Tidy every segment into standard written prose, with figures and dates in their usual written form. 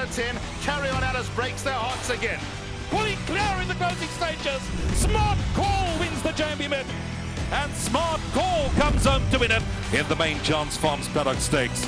minutes in. Carry On Alice breaks their hearts again. Pulling clear in the closing stages. Smart Call wins the Jambi Mid. And Smart Call comes home to win it in the main Chance Farms Paddock Stakes.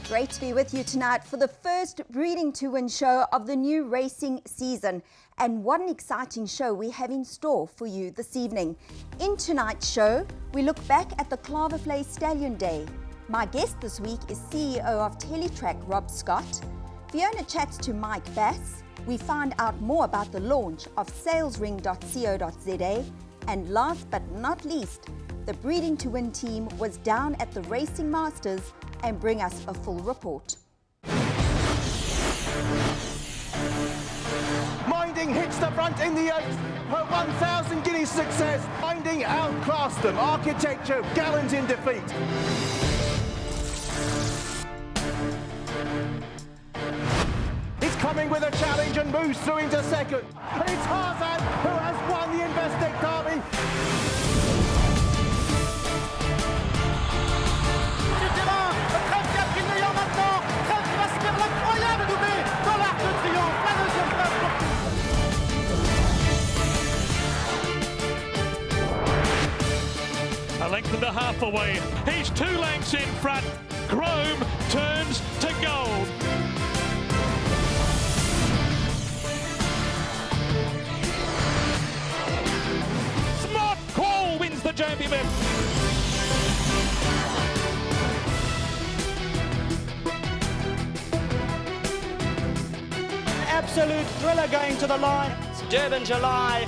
Great to be with you tonight for the first Breeding to Win show of the new racing season. And what an exciting show we have in store for you this evening. In tonight's show, we look back at the Claverflay Stallion Day. My guest this week is CEO of Teletrack, Rob Scott. Fiona chats to Mike Bass. We find out more about the launch of salesring.co.za. And last but not least, the Breeding to Win team was down at the Racing Masters and bring us a full report. Minding hits the front in the Oaks. Her 1,000 guineas success. Minding outclassed them. Architecture gallant in defeat. It's coming with a challenge and moves through into second. And it's Tarzan who has won the Investec Derby. A length and a half away. He's 2 lengths in front. Chrome turns to gold. Smart Call wins the Jambi Mid. Absolute thriller going to the line. It's Durban July.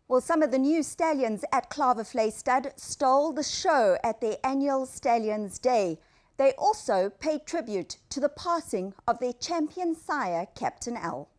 Well, some of the new stallions at Claverflay Stud stole the show at their annual Stallions Day. They also paid tribute to the passing of their champion sire, Captain L.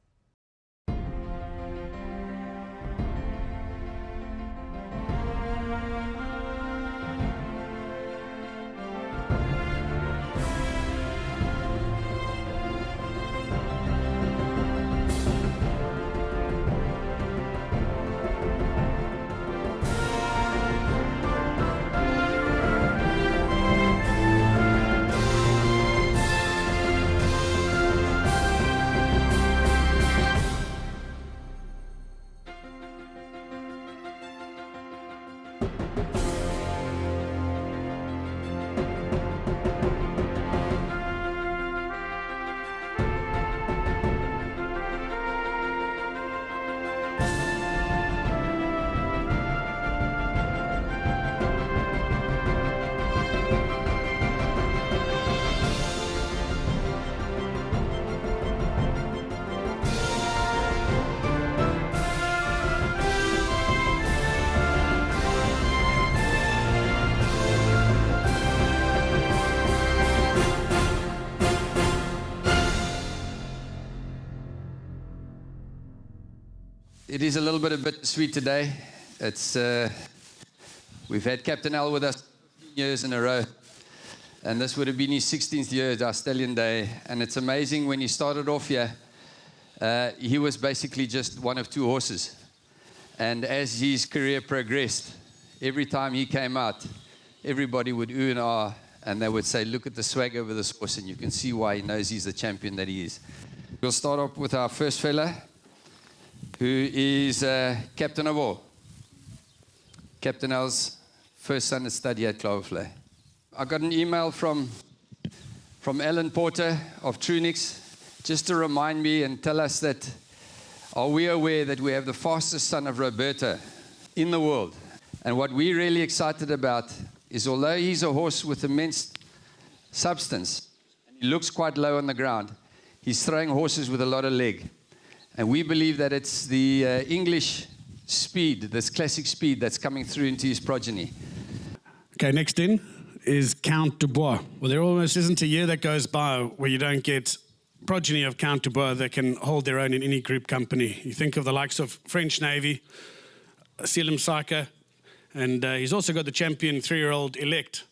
It is a little bit of bittersweet today. It's we've had Captain L with us 15 years in a row, and this would have been his 16th year at our Stallion Day. And it's amazing when he started off here. he was basically just one of two horses. And as his career progressed, every time he came out, everybody would ooh and ah, and they would say, look at the swag over this horse, and you can see why he knows he's the champion that he is. We'll start off with our first fella, who is Captain of All. Captain Al's first son at study at Klavervlei. I got an email from Alan Porter of Trunix, just to remind me and tell us that, are we aware that we have the fastest son of Roberta in the world? And what we're really excited about is, although he's a horse with immense substance, and he looks quite low on the ground, he's throwing horses with a lot of leg. And we believe that it's the English speed, this classic speed, that's coming through into his progeny. Okay, next in is Count Dubois. Well, there almost isn't a year that goes by where you don't get progeny of Count Dubois that can hold their own in any group company. You think of the likes of French Navy, Selim Saika, and he's also got the champion 3-year-old Elect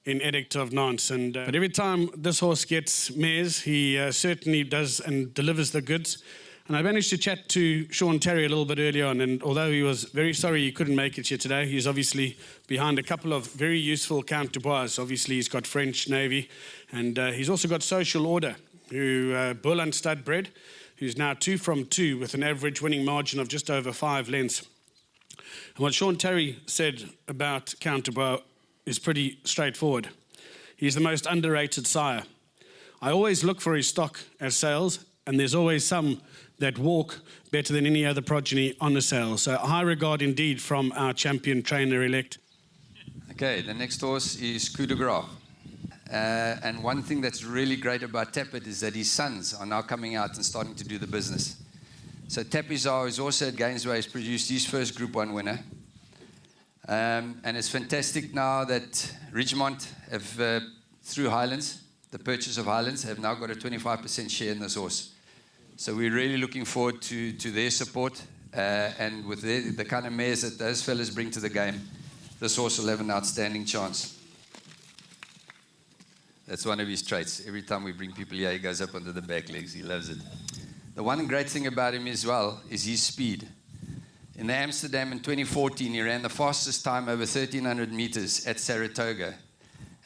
in Edict of Nantes. But every time this horse gets mares, he certainly does and delivers the goods. And I managed to chat to Sean Terry a little bit earlier on, and although he was very sorry he couldn't make it here today, he's obviously behind a couple of very useful Count Dubois. Obviously, he's got French Navy, and he's also got Social Order, who Burland stud bred, who's now 2 from 2 with an average winning margin of just over 5 lengths. And what Sean Terry said about Count Dubois is pretty straightforward. He's the most underrated sire. I always look for his stock as sales, and there's always some that walk better than any other progeny on the sale. So high regard indeed from our champion trainer-elect. Okay, the next horse is Coup de Gras. And one thing that's really great about Tappet is that his sons are now coming out and starting to do the business. So Tapizar is also at Gainsway, has produced his first Group 1 winner. And it's fantastic now that Ridgemont have, through Highlands, the purchase of Highlands, have now got a 25% share in this horse. So we're really looking forward to their support, and with the kind of mares that those fellas bring to the game, this horse will have an outstanding chance. That's one of his traits. Every time we bring people here, he goes up onto the back legs. He loves it. The one great thing about him as well is his speed. In the Amsterdam in 2014, he ran the fastest time over 1,300 meters at Saratoga.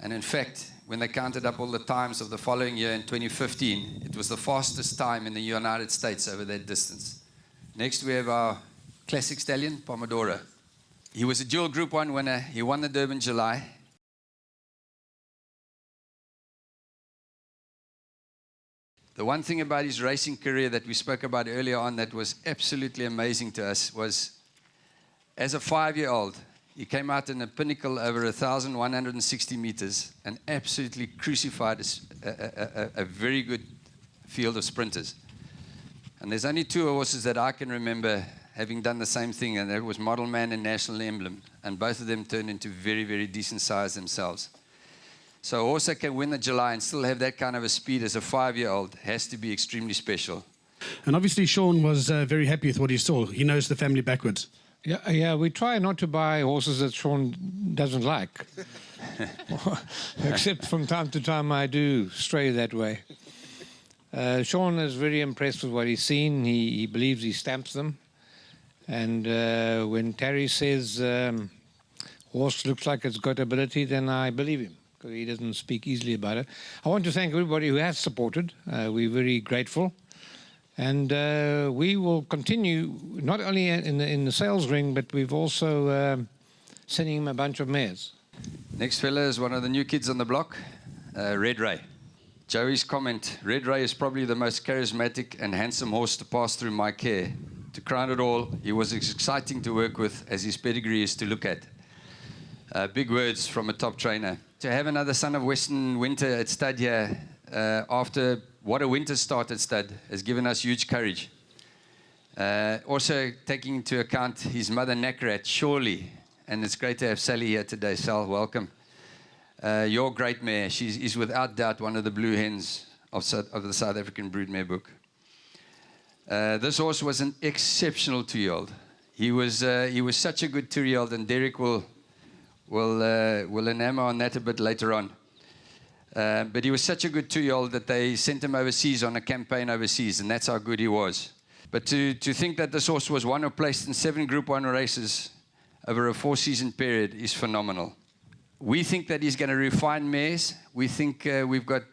And in fact, when they counted up all the times of the following year in 2015, it was the fastest time in the United States over that distance. Next, we have our classic stallion, Pomodoro. He was a dual Group 1 winner. He won the Durban July. The one thing about his racing career that we spoke about earlier on that was absolutely amazing to us was, as a 5-year-old, he came out in a pinnacle over 1,160 meters and absolutely crucified a very good field of sprinters. And there's only 2 horses that I can remember having done the same thing, and that was Model Man and National Emblem. And both of them turned into very, very decent sires themselves. So a horse that can win the July and still have that kind of a speed as a 5-year-old has to be extremely special. And obviously Sean was very happy with what he saw. He knows the family backwards. Yeah, we try not to buy horses that Sean doesn't like. Except from time to time I do stray that way. Sean is very impressed with what he's seen. He believes he stamps them. And when Terry says horse looks like it's got ability, then I believe him, because he doesn't speak easily about it. I want to thank everybody who has supported. We're very grateful. And we will continue, not only in the sales ring, but we've also sending him a bunch of mares. Next fella is one of the new kids on the block, Red Ray. Joey's comment, Red Ray is probably the most charismatic and handsome horse to pass through my care. To crown it all, he was as exciting to work with as his pedigree is to look at. Big words from a top trainer. To have another son of Western Winter at stud here, after what a winter start at stud, has given us huge courage. Also taking into account his mother Nakrat, surely, and it's great to have Sally here today. Sal, welcome. Your great mare, she is without doubt one of the blue hens of the South African broodmare book. This horse was an exceptional 2-year-old. He was such a good 2-year-old, and Derek will enamel on that a bit later on. But he was such a good 2-year-old that they sent him overseas on a campaign overseas, and that's how good he was. But to think that this horse was won or placed in 7 Group 1 races over a 4-season period is phenomenal. We think that he's going to refine mares. We think we've got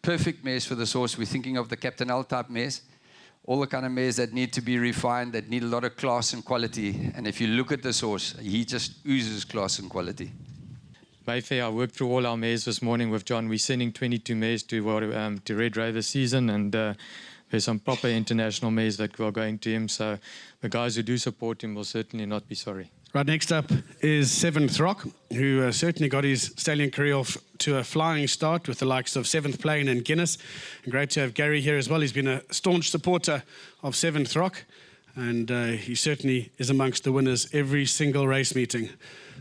perfect mares for this horse. We're thinking of the Captain L type mares, all the kind of mares that need to be refined, that need a lot of class and quality. And if you look at this horse, he just oozes class and quality. Mayfair, I worked through all our mares this morning with John. We're sending 22 mares to Red Rover season, and there's some proper international mares that are going to him. So the guys who do support him will certainly not be sorry. Right, next up is 7th Rock, who certainly got his stallion career off to a flying start with the likes of 7th Plain and Guinness. And great to have Gary here as well. He's been a staunch supporter of 7th Rock, and he certainly is amongst the winners every single race meeting.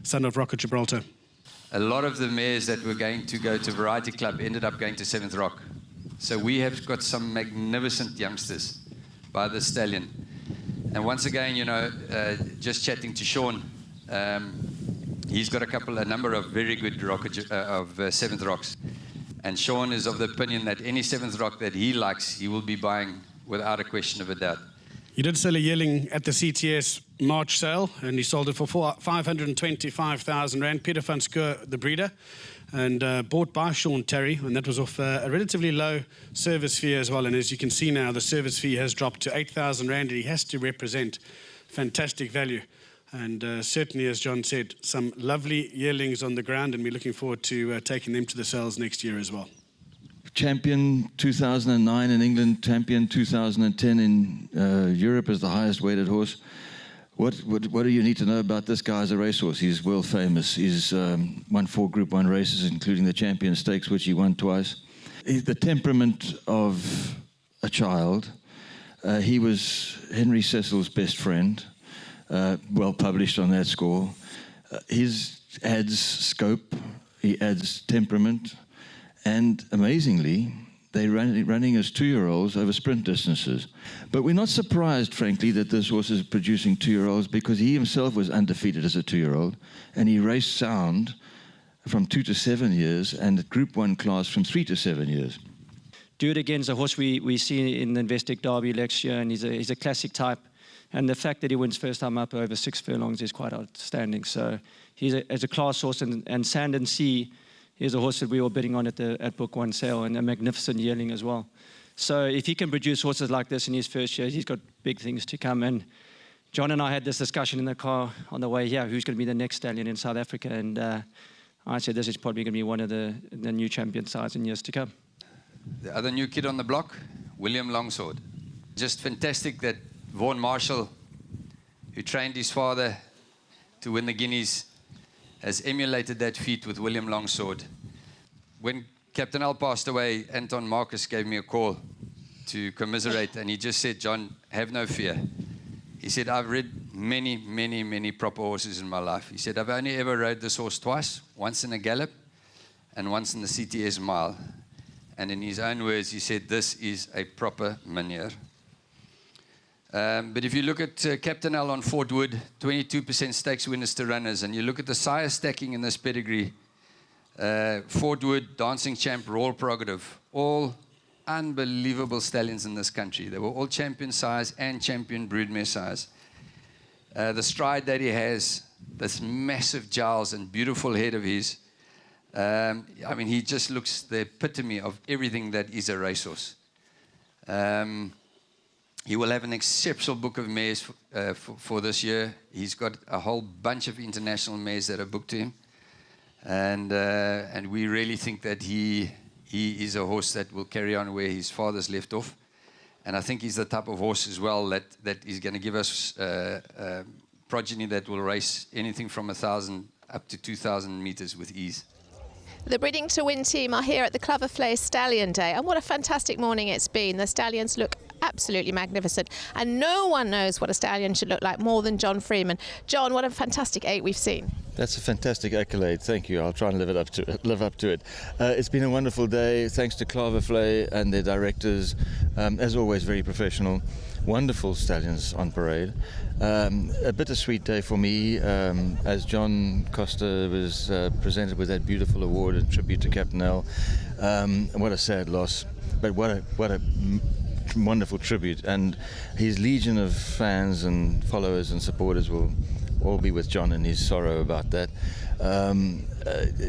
Son of Rock at Gibraltar. A lot of the mares that were going to go to Variety Club ended up going to 7th Rock. So we have got some magnificent youngsters by the stallion. And once again, you know, just chatting to Sean, he's got a number of very good 7th Rocks. And Sean is of the opinion that any 7th Rock that he likes, he will be buying without a question of a doubt. He did sell a yearling at the CTS March sale, and he sold it for 525,000 Rand. Peter van Skur, the breeder, and bought by Sean Terry, and that was off a relatively low service fee as well. And as you can see now, the service fee has dropped to 8,000 Rand, and he has to represent fantastic value. And certainly, as John said, some lovely yearlings on the ground, and we're looking forward to taking them to the sales next year as well. Champion 2009 in England, champion 2010 in Europe as the highest weighted horse. What do you need to know about this guy as a racehorse? He's world famous. He's won 4 Group 1 races, including the Champion Stakes, which he won twice. The temperament of a child. He was Henry Cecil's best friend, well published on that score. He adds scope, he adds temperament. And amazingly, they're running as 2-year-olds over sprint distances. But we're not surprised, frankly, that this horse is producing 2-year-olds, because he himself was undefeated as a 2-year-old, and he raced sound from 2 to 7 years, and at Group 1 class from 3 to 7 years. Do It Again's a horse we see in the Investec Derby next year, and he's a classic type. And the fact that he wins first time up over 6 furlongs is quite outstanding. So he's a class horse, and Sand and Sea is a horse that we were bidding on at Book 1 sale, and a magnificent yearling as well. So if he can produce horses like this in his first year, he's got big things to come. And John and I had this discussion in the car on the way here, who's going to be the next stallion in South Africa. And I said this is probably going to be one of the new champion sides in years to come. The other new kid on the block, William Longsword. Just fantastic that Vaughan Marshall, who trained his father to win the Guineas, has emulated that feat with William Longsword. When Captain L passed away, Anton Marcus gave me a call to commiserate, and he just said, "John, have no fear." He said, "I've rid many, many, many proper horses in my life." He said, "I've only ever rode this horse twice, once in a gallop and once in the CTS mile." And in his own words, he said, "This is a proper minier." But if you look at Captain L on Fort Wood, 22% stakes winners to runners, and you look at the sire stacking in this pedigree, Fort Wood, Dancing Champ, Royal Prerogative, all unbelievable stallions in this country. They were all champion sires and champion broodmare sires. The stride that he has, this massive jowls and beautiful head of his, I mean, he just looks the epitome of everything that is a racehorse. He will have an exceptional book of mares for this year. He's got a whole bunch of international mares that are booked to him. And we really think that he is a horse that will carry on where his father's left off. And I think he's the type of horse as well that is going to give us progeny that will race anything from 1,000 up to 2,000 meters with ease. The Breeding to Win team are here at the Clover Flay Stallion Day, and what a fantastic morning it's been. The stallions look absolutely magnificent, and no one knows what a stallion should look like more than John Freeman. John, what a fantastic 8 we've seen. That's a fantastic accolade. Thank you. I'll try and live up to it. It's been a wonderful day. Thanks to Clover Flay and their directors. As always, very professional. wonderful stallions on parade. A bittersweet day for me as John Costa was presented with that beautiful award in tribute to Captain Al. What a sad loss, but what a wonderful tribute, and his legion of fans and followers and supporters will all be with John in his sorrow about that.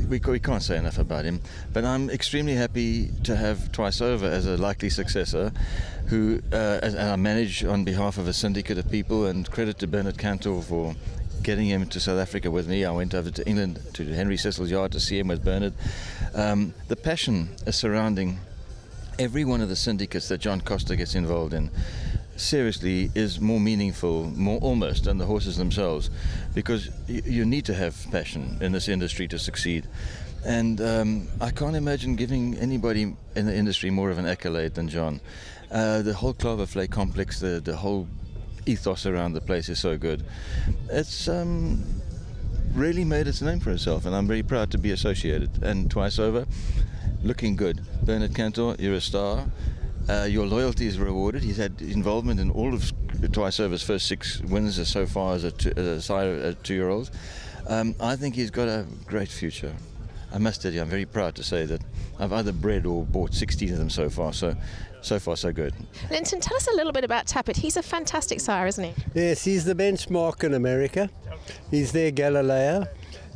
We can't say enough about him, but I'm extremely happy to have Twice Over as a likely successor, who and I manage on behalf of a syndicate of people, and credit to Bernard Cantor for getting him to South Africa with me. I went over to England to Henry Cecil's yard to see him with Bernard. The passion surrounding every one of the syndicates that John Costa gets involved in seriously is more meaningful, more almost, than the horses themselves, because you need to have passion in this industry to succeed. And I can't imagine giving anybody in the industry more of an accolade than John. The whole Klavervlei complex, the whole ethos around the place is so good. It's really made its name for itself, and I'm very proud to be associated. And Twice Over, looking good. Bernard Cantor, you're a star. Your loyalty is rewarded. He's had involvement in all of Twice Over's first 6 wins so far as a 2-year-old. I think he's got a great future. I must tell you, I'm very proud to say that I've either bred or bought 16 of them so far. So far, so good. Linton, tell us a little bit about Tappet. He's a fantastic sire, isn't he? Yes, he's the benchmark in America. He's their Galileo.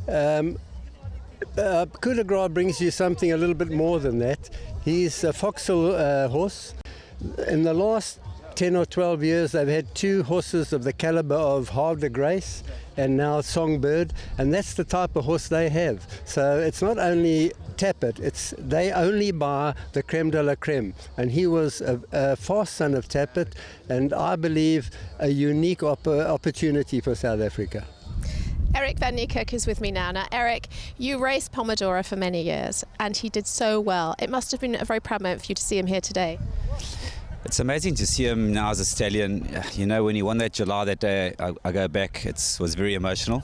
Coup de Gras brings you something a little bit more than that. He's a Foxhill horse. In the last 10 or 12 years, they've had 2 horses of the caliber of Havre de Grace and now Songbird, and that's the type of horse they have. So it's not only Tappet, they only buy the creme de la creme, and he was a fast son of Tappet, and I believe a unique opportunity for South Africa. Eric van Niekerk is with me now. Now, Eric, you raced Pomodoro for many years, and he did so well. It must have been a very proud moment for you to see him here today. It's amazing to see him now as a stallion. You know, when he won that July that day, I go back, it was very emotional.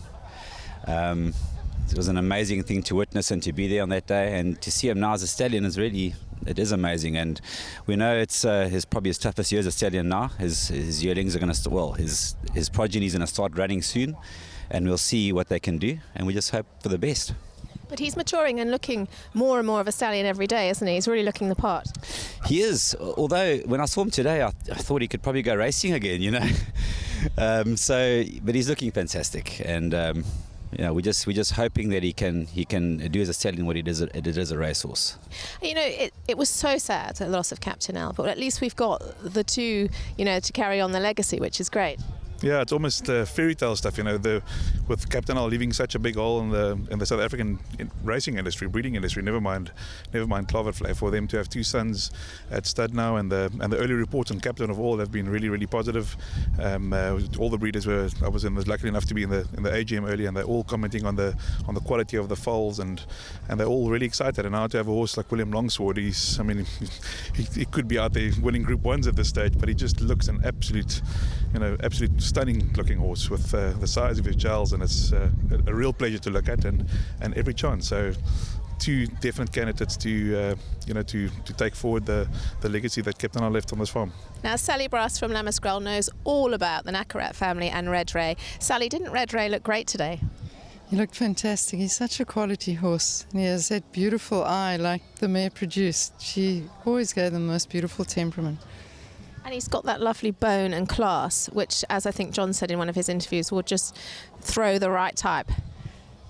It was an amazing thing to witness and to be there on that day, and to see him now as a stallion it is amazing. And we know it's probably his toughest year as a stallion now. His yearlings are going to his progeny is going to start running soon, and we'll see what they can do, and we just hope for the best. But he's maturing and looking more and more of a stallion every day, isn't he? He's really looking the part. He is, although when I saw him today, I thought he could probably go racing again, you know. But he's looking fantastic, and you know, we're just hoping that he can do as a stallion what he does as a racehorse. You know, it was so sad, the loss of Captain Al, but at least we've got the 2, you know, to carry on the legacy, which is great. Yeah, it's almost fairy tale stuff, you know. With Captain Al leaving such a big hole in the South African racing industry, breeding industry. Never mind Klavervlei. For them to have 2 sons at stud now, and the early reports on Captain of All have been really, really positive. All the breeders I was lucky enough to be in the AGM earlier, and they're all commenting on the quality of the foals, and they're all really excited. And now to have a horse like William Longsword, he could be out there winning Group 1s at this stage, but he just looks an absolute stunning looking horse with the size of his jowls, and it's a real pleasure to look at, and every chance. So 2 definite candidates to take forward the legacy that Captain Al left on this farm. Now, Sally Brass from Lammaskrel knows all about the Nakarat family and Red Ray. Sally, didn't Red Ray look great today? He looked fantastic. He's such a quality horse. And he has that beautiful eye like the mare produced. She always gave the most beautiful temperament. And he's got that lovely bone and class, which, as I think John said in one of his interviews, will just throw the right type.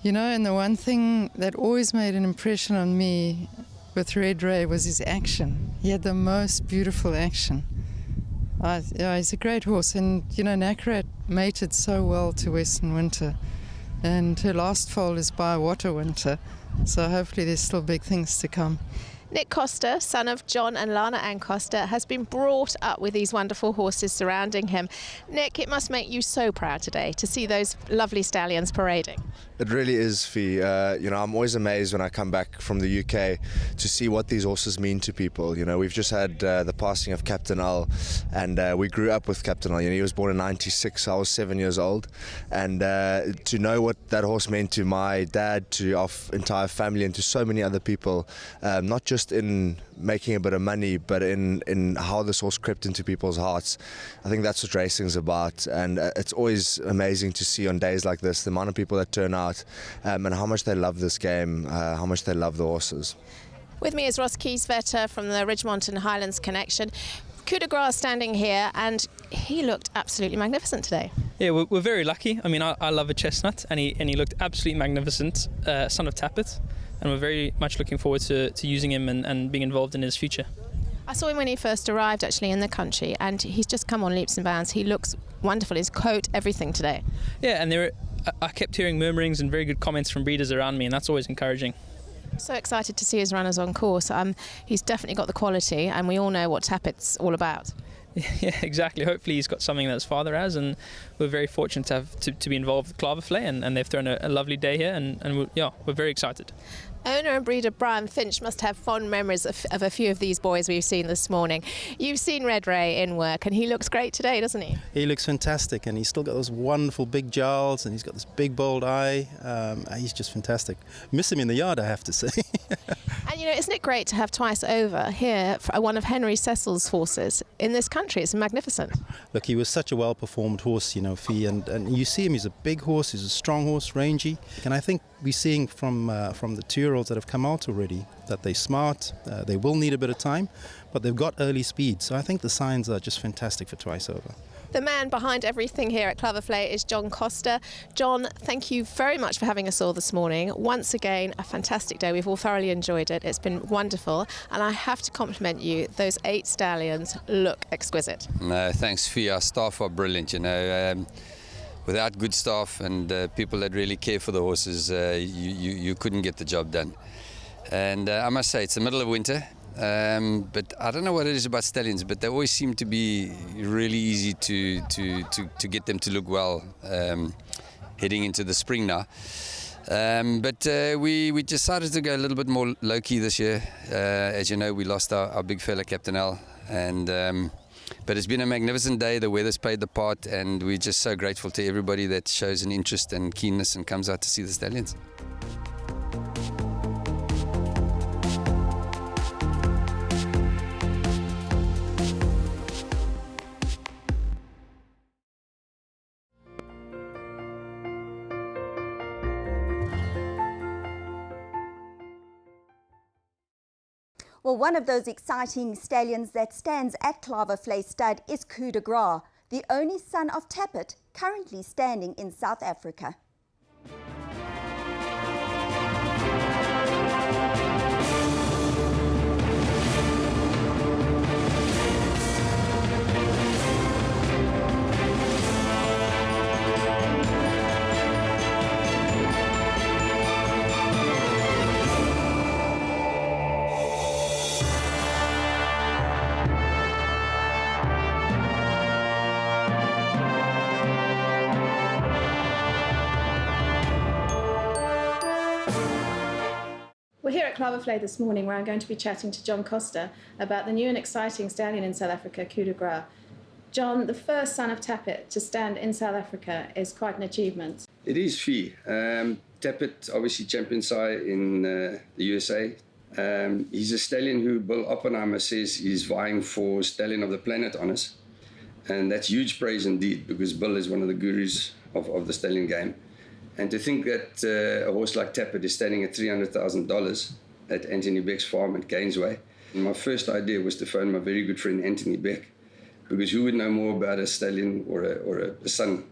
You know, and the one thing that always made an impression on me with Red Ray was his action. He had the most beautiful action. He's a great horse. And, you know, Nakarat mated so well to Western Winter. And her last foal is by Water Winter. So hopefully there's still big things to come. Nick Costa, son of John and Lana Ann Costa, has been brought up with these wonderful horses surrounding him. Nick, it must make you so proud today to see those lovely stallions parading. It really is, Fee. I'm always amazed when I come back from the UK to see what these horses mean to people. You know, we've just had the passing of Captain Al, and we grew up with Captain Al. You know, he was born in '96, so I was 7 years old, and to know what that horse meant to my dad, to our entire family, and to so many other people, not just just in making a bit of money, but in how this horse crept into people's hearts. I think that's what racing's about, and it's always amazing to see on days like this the amount of people that turn out and how much they love this game, how much they love the horses. With me is Ross Kieswetter from the Ridgemont and Highlands Connection. Coup de Grace standing here, and he looked absolutely magnificent today. Yeah, we're very lucky. I mean, I love a chestnut, and he looked absolutely magnificent, son of Tappet, and we're very much looking forward to using him and being involved in his future. I saw him when he first arrived actually in the country, and he's just come on leaps and bounds. He looks wonderful, his coat, everything today. Yeah, and I kept hearing murmurings and very good comments from breeders around me, and that's always encouraging. So excited to see his runners on course. He's definitely got the quality, and we all know what Tappet's all about. Yeah, exactly. Hopefully he's got something that his father has, and we're very fortunate to be involved with Klavervlei, and they've thrown a lovely day here, and we're very excited. Owner and breeder Brian Finch must have fond memories of a few of these boys we've seen this morning. You've seen Red Ray in work, and he looks great today, doesn't he? He looks fantastic, and he's still got those wonderful big jowls, and he's got this big bold eye. He's just fantastic. Miss him in the yard, I have to say. And isn't it great to have Twice Over here for one of Henry Cecil's horses in this country? It's magnificent. Look, he was such a well-performed horse, Fee, and you see him, he's a big horse, he's a strong horse, rangy, and I think we're seeing from the 2-year-olds that have come out already that they're smart, they will need a bit of time, but they've got early speed, so I think the signs are just fantastic for Twice Over. The man behind everything here at Klavervlei is John Costa. John, thank you very much for having us all this morning. Once again, a fantastic day. We've all thoroughly enjoyed it. It's been wonderful. And I have to compliment you. Those 8 stallions look exquisite. No, thanks, Fee. Our staff are brilliant, Without good staff and people that really care for the horses, you couldn't get the job done. And I must say, it's the middle of winter. But I don't know what it is about stallions, but they always seem to be really easy to get them to look well heading into the spring now. But we decided to go a little bit more low-key this year. As you know, we lost our big fella, Captain Al, but it's been a magnificent day. The weather's played the part, and we're just so grateful to everybody that shows an interest and keenness and comes out to see the stallions. Well, one of those exciting stallions that stands at Klavervlei Stud is Coup de Grace, the only son of Tappet, currently standing in South Africa. We're here at Klavervlei this morning, where I'm going to be chatting to John Costa about the new and exciting stallion in South Africa, Coup de Grace. John, the first son of Tappet to stand in South Africa is quite an achievement. It is, Fee. Tappet, obviously champion sire in the USA. He's a stallion who Bill Oppenheimer says is vying for Stallion of the Planet honours. And that's huge praise indeed, because Bill is one of the gurus of the stallion game. And to think that a horse like Tappet is standing at $300,000 at Anthony Beck's farm at Gainesway. And my first idea was to phone my very good friend Anthony Beck, because who would know more about a stallion or a son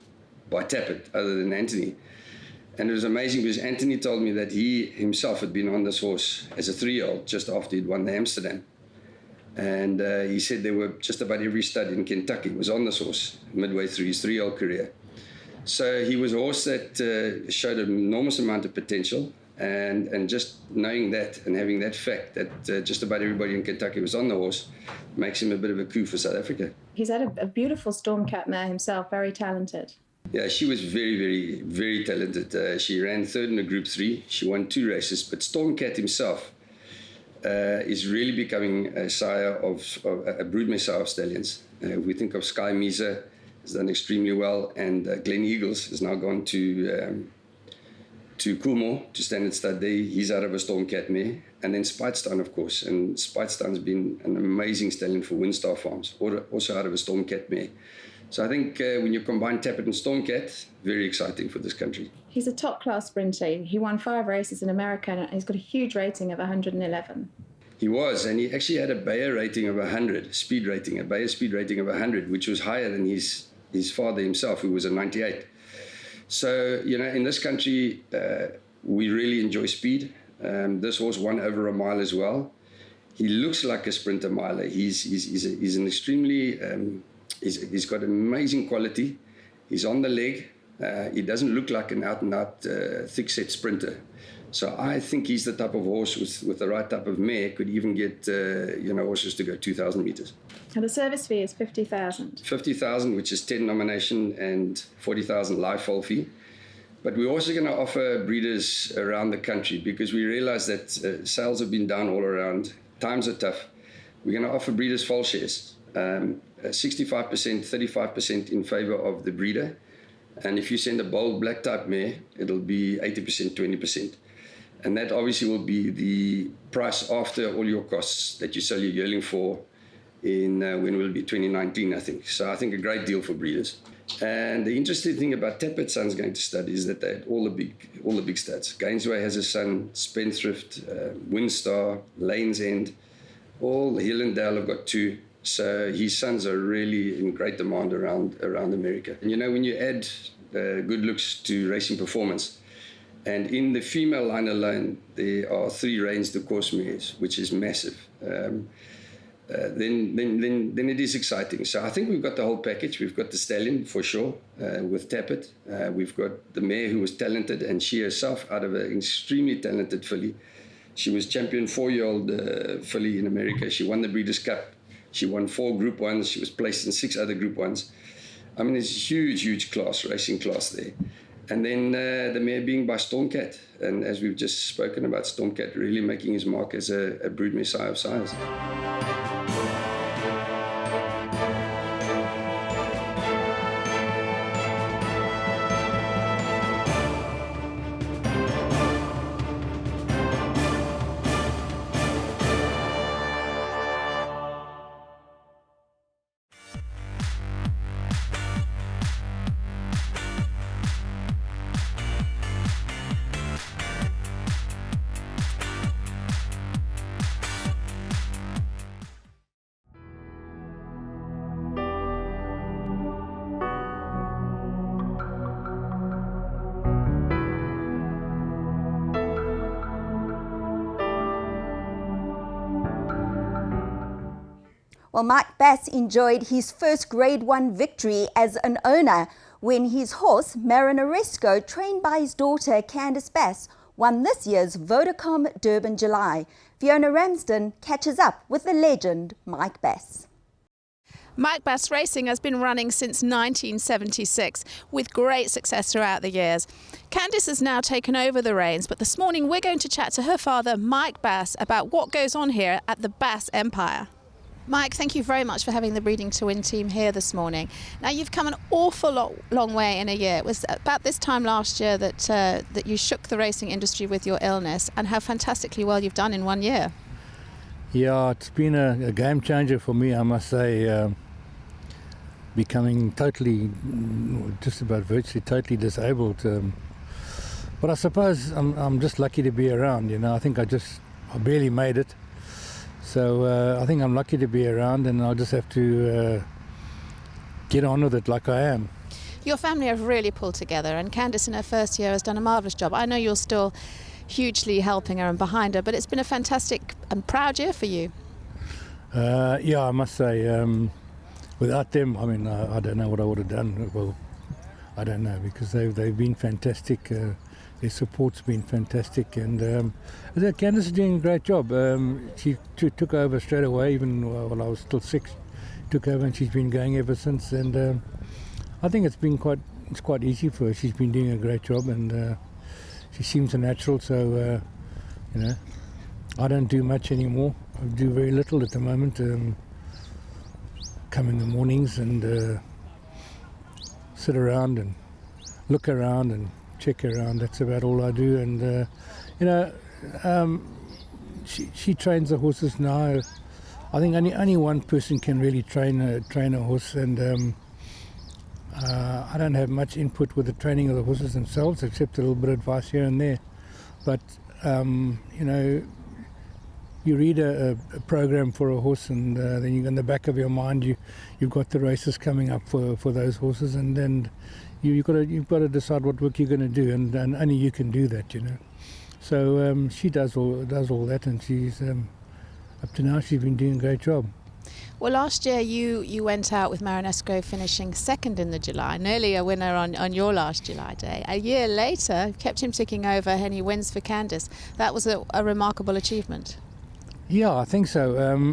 by Tappet other than Anthony? And it was amazing because Anthony told me that he himself had been on this horse as a 3-year-old just after he'd won the Amsterdam. And he said there were just about every stud in Kentucky was on this horse midway through his 3-year-old career. So he was a horse that showed an enormous amount of potential, and just knowing that and having that fact that just about everybody in Kentucky was on the horse makes him a bit of a coup for South Africa. He's had a beautiful Stormcat mare himself, very talented. Yeah, she was very, very, very talented. She ran third in a Group 3. She won 2 races, but Stormcat himself is really becoming a sire of a broodmare sire of stallions. If we think of Sky Misa, has done extremely well, and Glen Eagles has now gone to to Coolmore to Standard Stud there. He's out of a Stormcat mare. And then Speightstown, of course. And Speightstown's been an amazing stallion for Windstar Farms, also out of a Stormcat mare. So I think when you combine Tappet and Stormcat, very exciting for this country. He's a top-class sprinter. He won 5 races in America, and he's got a huge rating of 111. He was, and he actually had a Bayer rating of 100, speed rating, a Bayer speed rating of 100, which was higher than his father himself, who was a 98. So, you know, in this country, we really enjoy speed. This horse won over a mile as well. He looks like a sprinter miler. He's an extremely, he's got amazing quality. He's on the leg. He doesn't look like an out-and-out thick-set sprinter. So I think he's the type of horse with the right type of mare could even get, horses to go 2,000 meters. And the service fee is 50,000. 50,000, which is 10 nomination and 40,000 live foal fee. But we're also going to offer breeders around the country because we realize that sales have been down all around. Times are tough. We're going to offer breeders foal shares, 65%, 35% in favor of the breeder. And if you send a bold black type mare, it'll be 80%, 20%. And that obviously will be the price after all your costs that you sell your yearling for in when will it be 2019, I think. So I think a great deal for breeders. And the interesting thing about Tappet's sons going to stud is that they had all the big studs. Gainsway has a son, Spendthrift, Windstar, Lane's End, all Hill and Dale have got 2. So his sons are really in great demand around America. And you know, when you add good looks to racing performance, and in the female line alone, there are 3 reins de course mares, which is massive. Then it is exciting. So I think we've got the whole package. We've got the stallion for sure with Tappet. We've got the mare who was talented, and she herself out of an extremely talented filly. She was champion 4-year-old filly in America. She won the Breeders' Cup. She won 4 Group 1s. She was placed in 6 other Group 1s. I mean, it's a huge class, racing class there. And then the mare being by Stormcat. And as we've just spoken about, Stormcat really making his mark as a brood messiah of size. Well, Mike Bass enjoyed his first Grade 1 victory as an owner when his horse, Marinaresco, trained by his daughter Candice Bass, won this year's Vodacom Durban July. Fiona Ramsden catches up with the legend Mike Bass. Mike Bass Racing has been running since 1976 with great success throughout the years. Candice has now taken over the reins, but this morning we're going to chat to her father, Mike Bass, about what goes on here at the Bass Empire. Mike, thank you very much for having the Breeding to Win team here this morning. Now, you've come an awful long way in a year. It was about this time last year that you shook the racing industry with your illness, and how fantastically well you've done in 1 year. Yeah, it's been a game changer for me, I must say. Becoming totally, just about virtually totally disabled. But I suppose I'm just lucky to be around, you know. I think I barely made it. So I think I'm lucky to be around, and I'll just have to get on with it like I am. Your family have really pulled together, and Candice in her first year has done a marvellous job. I know you're still hugely helping her and behind her, but it's been a fantastic and proud year for you. Yeah, I must say, without them, I mean, I don't know what I would have done. Well, I don't know, because they've been fantastic. Their support's been fantastic, and Candice is doing a great job. She took over straight away, even while I was still 6. Took over, and she's been going ever since. And I think it's quite easy for her. She's been doing a great job, and she seems a natural. So you know, I don't do much anymore. I do very little at the moment. Come in the mornings and sit around and look around and check around. That's about all I do. And she trains the horses now. I think only one person can really train a horse, and I don't have much input with the training of the horses themselves, except a little bit of advice here and there. But you read a program for a horse, and then in the back of your mind you've got the races coming up for those horses, and then you've got to decide what work you're going to do, and only you can do that, So she does all that, and she's up to now she's been doing a great job. Well, last year you went out with Marinesco finishing second in the July, nearly a winner on your last July day. A year later, kept him ticking over, and he wins for Candice. That was a remarkable achievement. Yeah, I think so.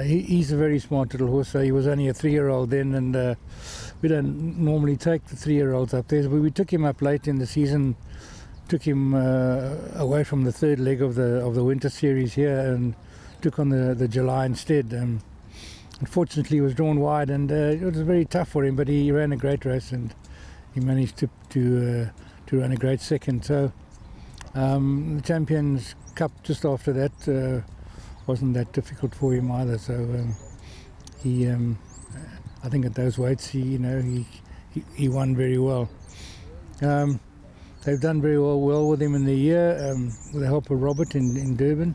He's a very smart little horse. He was only a 3-year-old then, and we don't normally take the 3-year-olds up there. But we took him up late in the season, took him away from the third leg of the winter series here, and took on the July instead. Unfortunately, he was drawn wide, and it was very tough for him. But he ran a great race, and he managed to run a great second. So the Champions Cup just after that wasn't that difficult for him either. So he, I think at those weights, he won very well. They've done very well with him in the year with the help of Robert in Durban.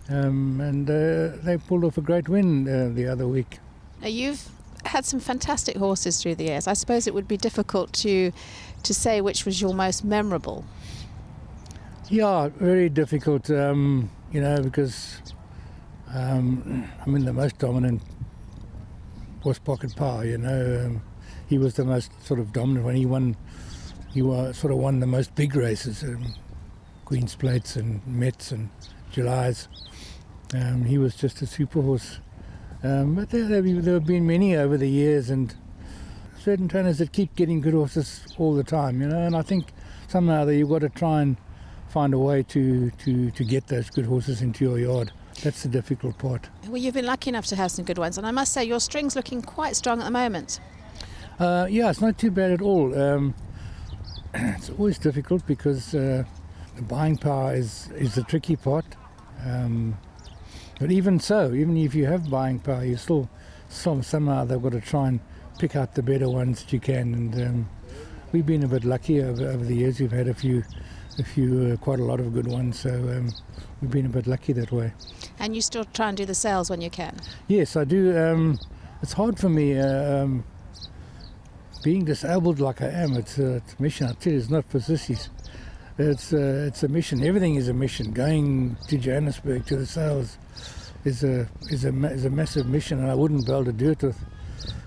And they pulled off a great win the other week. Now, you've had some fantastic horses through the years. I suppose it would be difficult to say which was your most memorable. Yeah, very difficult, because the most dominant was Pocket Power. He was the most sort of dominant when he won. He won the most big races, Queen's Plates and Mets and Julys. He was just a super horse. But there have been many over the years, and certain trainers that keep getting good horses all the time, and I think somehow that you've got to try and find a way to get those good horses into your yard. That's the difficult part. Well, you've been lucky enough to have some good ones, and I must say your string's looking quite strong at the moment. Yeah, it's not too bad at all. It's always difficult because the buying power is the tricky part. But even so, even if you have buying power, you still somehow they've got to try and pick out the better ones that you can. And we've been a bit lucky over the years. We've had a few, quite a lot of good ones. So we've been a bit lucky that way. And you still try and do the sales when you can? Yes, I do. It's hard for me. Being disabled like I am, it's a mission. I tell you, it's not for sissies. It's a mission. Everything is a mission. Going to Johannesburg to the sales is a massive mission, and I wouldn't be able to do it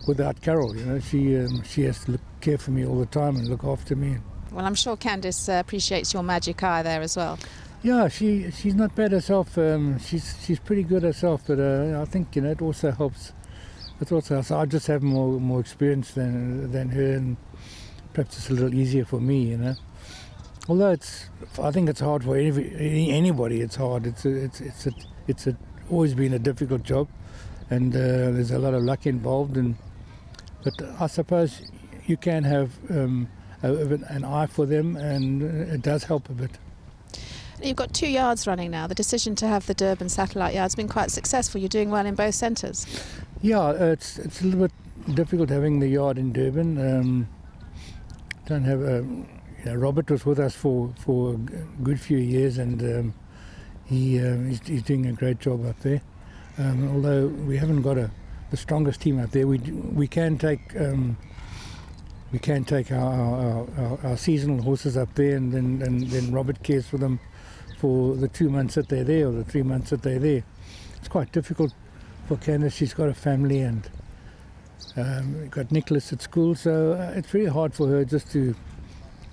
without Carol. She has to care for me all the time and look after me. Well, I'm sure Candice appreciates your magic eye there as well. Yeah, she's not bad herself. She's pretty good herself, but I think it also helps. I just have more experience than her, and perhaps it's a little easier for me, Although I think it's hard for anybody. It's hard. It's always been a difficult job, and there's a lot of luck involved. But I suppose you can have an eye for them, and it does help a bit. You've got 2 yards running now. The decision to have the Durban satellite yard's been quite successful. You're doing well in both centres. Yeah, it's a little bit difficult having the yard in Durban. Don't have Robert was with us for a good few years, and he's doing a great job up there. Although we haven't got the strongest team up there, we can take our seasonal horses up there, and then Robert cares for them for the 2 months that they're there, or the 3 months that they're there. It's quite difficult for Candice. She's got a family, and got Nicholas at school, so it's very hard for her just to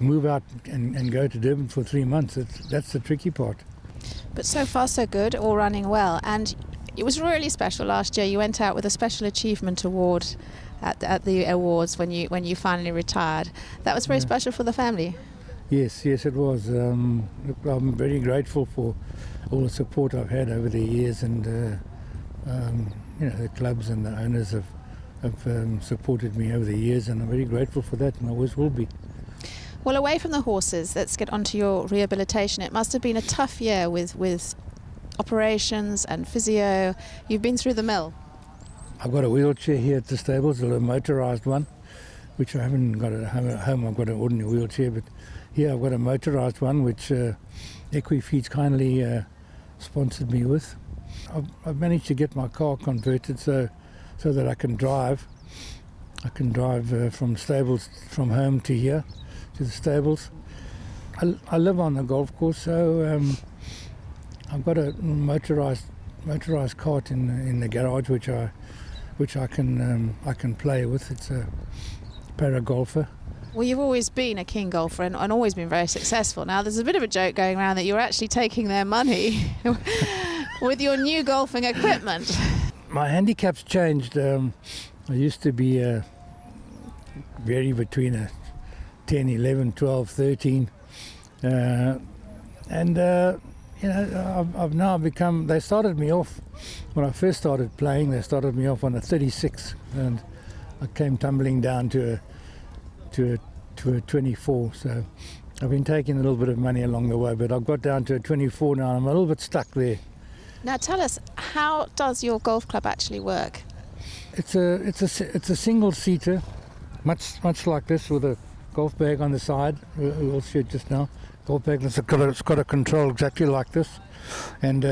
move out and go to Durban for 3 months. That's the tricky part. But so far so good, all running well, and it was really special last year. You went out with a special achievement award at the awards when you finally retired. That was very special for the family. Yes, it was. I'm very grateful for all the support I've had over the years, and the clubs and the owners have supported me over the years, and I'm very grateful for that, and I always will be. Well, away from the horses, let's get onto your rehabilitation. It must have been a tough year with operations and physio. You've been through the mill. I've got a wheelchair here at the stables, a motorised one, which I haven't got at home. I've got an ordinary wheelchair, but here I've got a motorised one, which Equifeeds kindly sponsored me with. I've managed to get my car converted so that I can drive. I can drive from stables, from home to here, to the stables. I live on the golf course, so I've got a motorised cart in the garage, which I can play with. It's a Paragolfer. Well, you've always been a keen golfer and always been very successful. Now, there's a bit of a joke going around that you're actually taking their money with your new golfing equipment. My handicap's changed. I used to be vary between a 10, 11, 12, 13. I've now become, they started me off, when I first started playing, they started me off on a 36, and I came tumbling down to a 24. So I've been taking a little bit of money along the way, but I've got down to a 24 now, and I'm a little bit stuck there. Now tell us, how does your golf club actually work? It's a single seater, much like this, with a golf bag on the side. We'll see it just now. Golf bag that's got a control exactly like this, and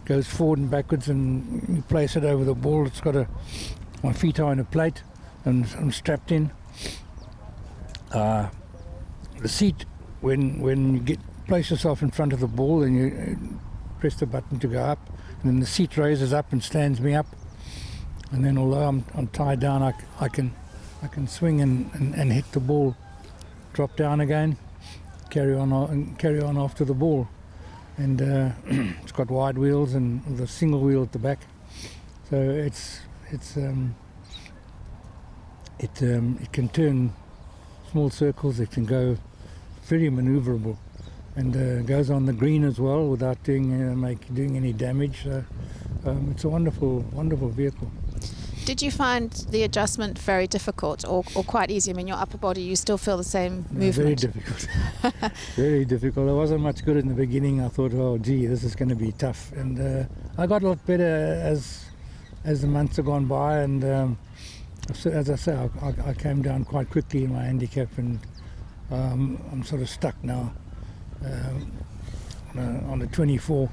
goes forward and backwards, and you place it over the ball. It's got my feet are on a plate, and I'm strapped in. The seat, when you place yourself in front of the ball, and you press the button to go up, and then the seat raises up and stands me up. And then, although I'm tied down, I can swing and hit the ball, drop down again, carry on after the ball. And it's got wide wheels and the single wheel at the back, so it can turn small circles. It can go very manoeuvrable, and goes on the green as well without doing any damage. So it's a wonderful vehicle. Did you find the adjustment very difficult or quite easy? I mean, your upper body, you still feel the same movement? Very difficult. Very difficult. I wasn't much good in the beginning. I thought, oh, gee, this is going to be tough. And I got a lot better as the months have gone by. And as I say, I came down quite quickly in my handicap, and I'm sort of stuck now on the 24.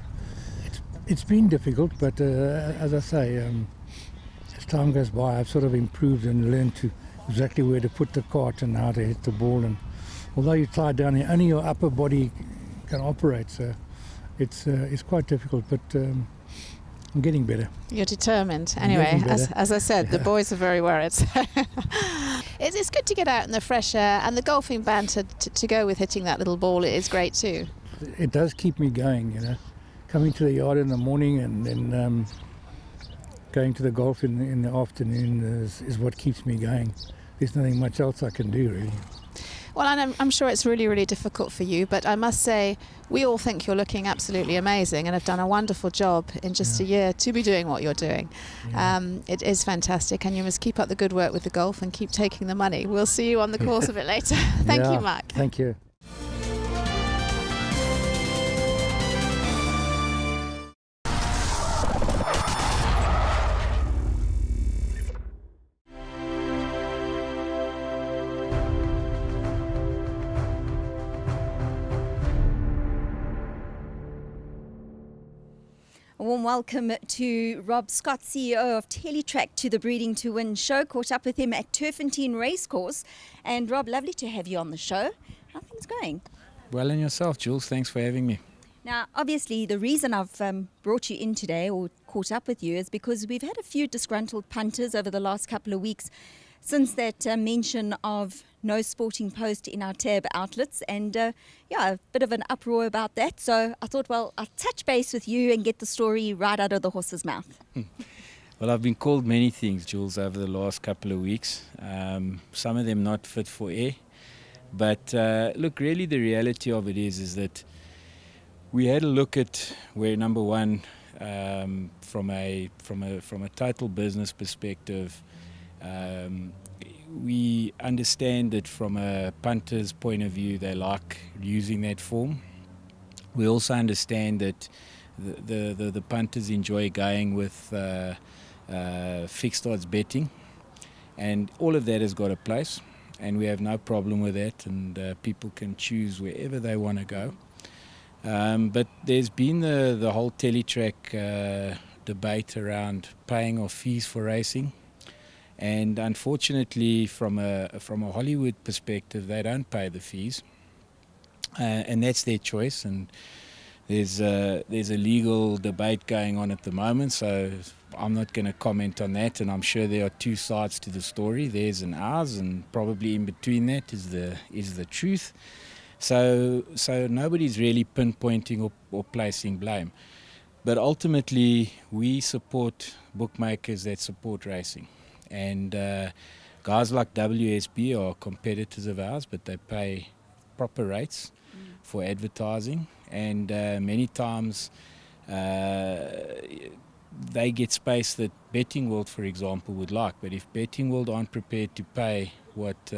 It's been difficult, but as I say, as time goes by, I've sort of improved and learned to exactly where to put the cart and how to hit the ball. And although you're tied down, only your upper body can operate, so it's quite difficult, but I'm getting better. You're determined. Anyway, as I said, the boys are very worried. It's good to get out in the fresh air, and the golfing banter to go with hitting that little ball is great too. It does keep me going, Coming to the yard in the morning and then going to the golf in the afternoon is what keeps me going. There's nothing much else I can do, really. Well, and I'm sure it's really, really difficult for you, but I must say, we all think you're looking absolutely amazing and have done a wonderful job in just a year to be doing what you're doing. Yeah. It is fantastic, and you must keep up the good work with the golf and keep taking the money. We'll see you on the course a bit later. Thank you, Mark. Thank you. A warm welcome to Rob Scott, CEO of Teletrack, to the Breeding to Win show. Caught up with him at Turfentine Racecourse. And Rob, lovely to have you on the show. How are things going? Well, and yourself, Jules. Thanks for having me. Now, obviously, the reason I've brought you in today or caught up with you is because we've had a few disgruntled punters over the last couple of weeks since that mention of no sporting post in our tab outlets, and a bit of an uproar about that. So I thought, well, I'll touch base with you and get the story right out of the horse's mouth. Well, I've been called many things, Jules, over the last couple of weeks. Some of them not fit for air. But look, really the reality of it is that we had a look at where, number one, from a total business perspective, we understand that from a punter's point of view, they like using that form. We also understand that the punters enjoy going with fixed odds betting, and all of that has got a place, and we have no problem with that, and people can choose wherever they want to go. But there's been the whole Teletrack debate around paying off fees for racing, and unfortunately from a Hollywood perspective, they don't pay the fees, and that's their choice. And there's a legal debate going on at the moment, so I'm not going to comment on that, and I'm sure there are two sides to the story, theirs and ours, and probably in between that is the truth. So nobody's really pinpointing or placing blame. But ultimately, we support bookmakers that support racing. And guys like WSB are competitors of ours, but they pay proper rates for advertising. And many times they get space that Betting World, for example, would like. But if Betting World aren't prepared to pay what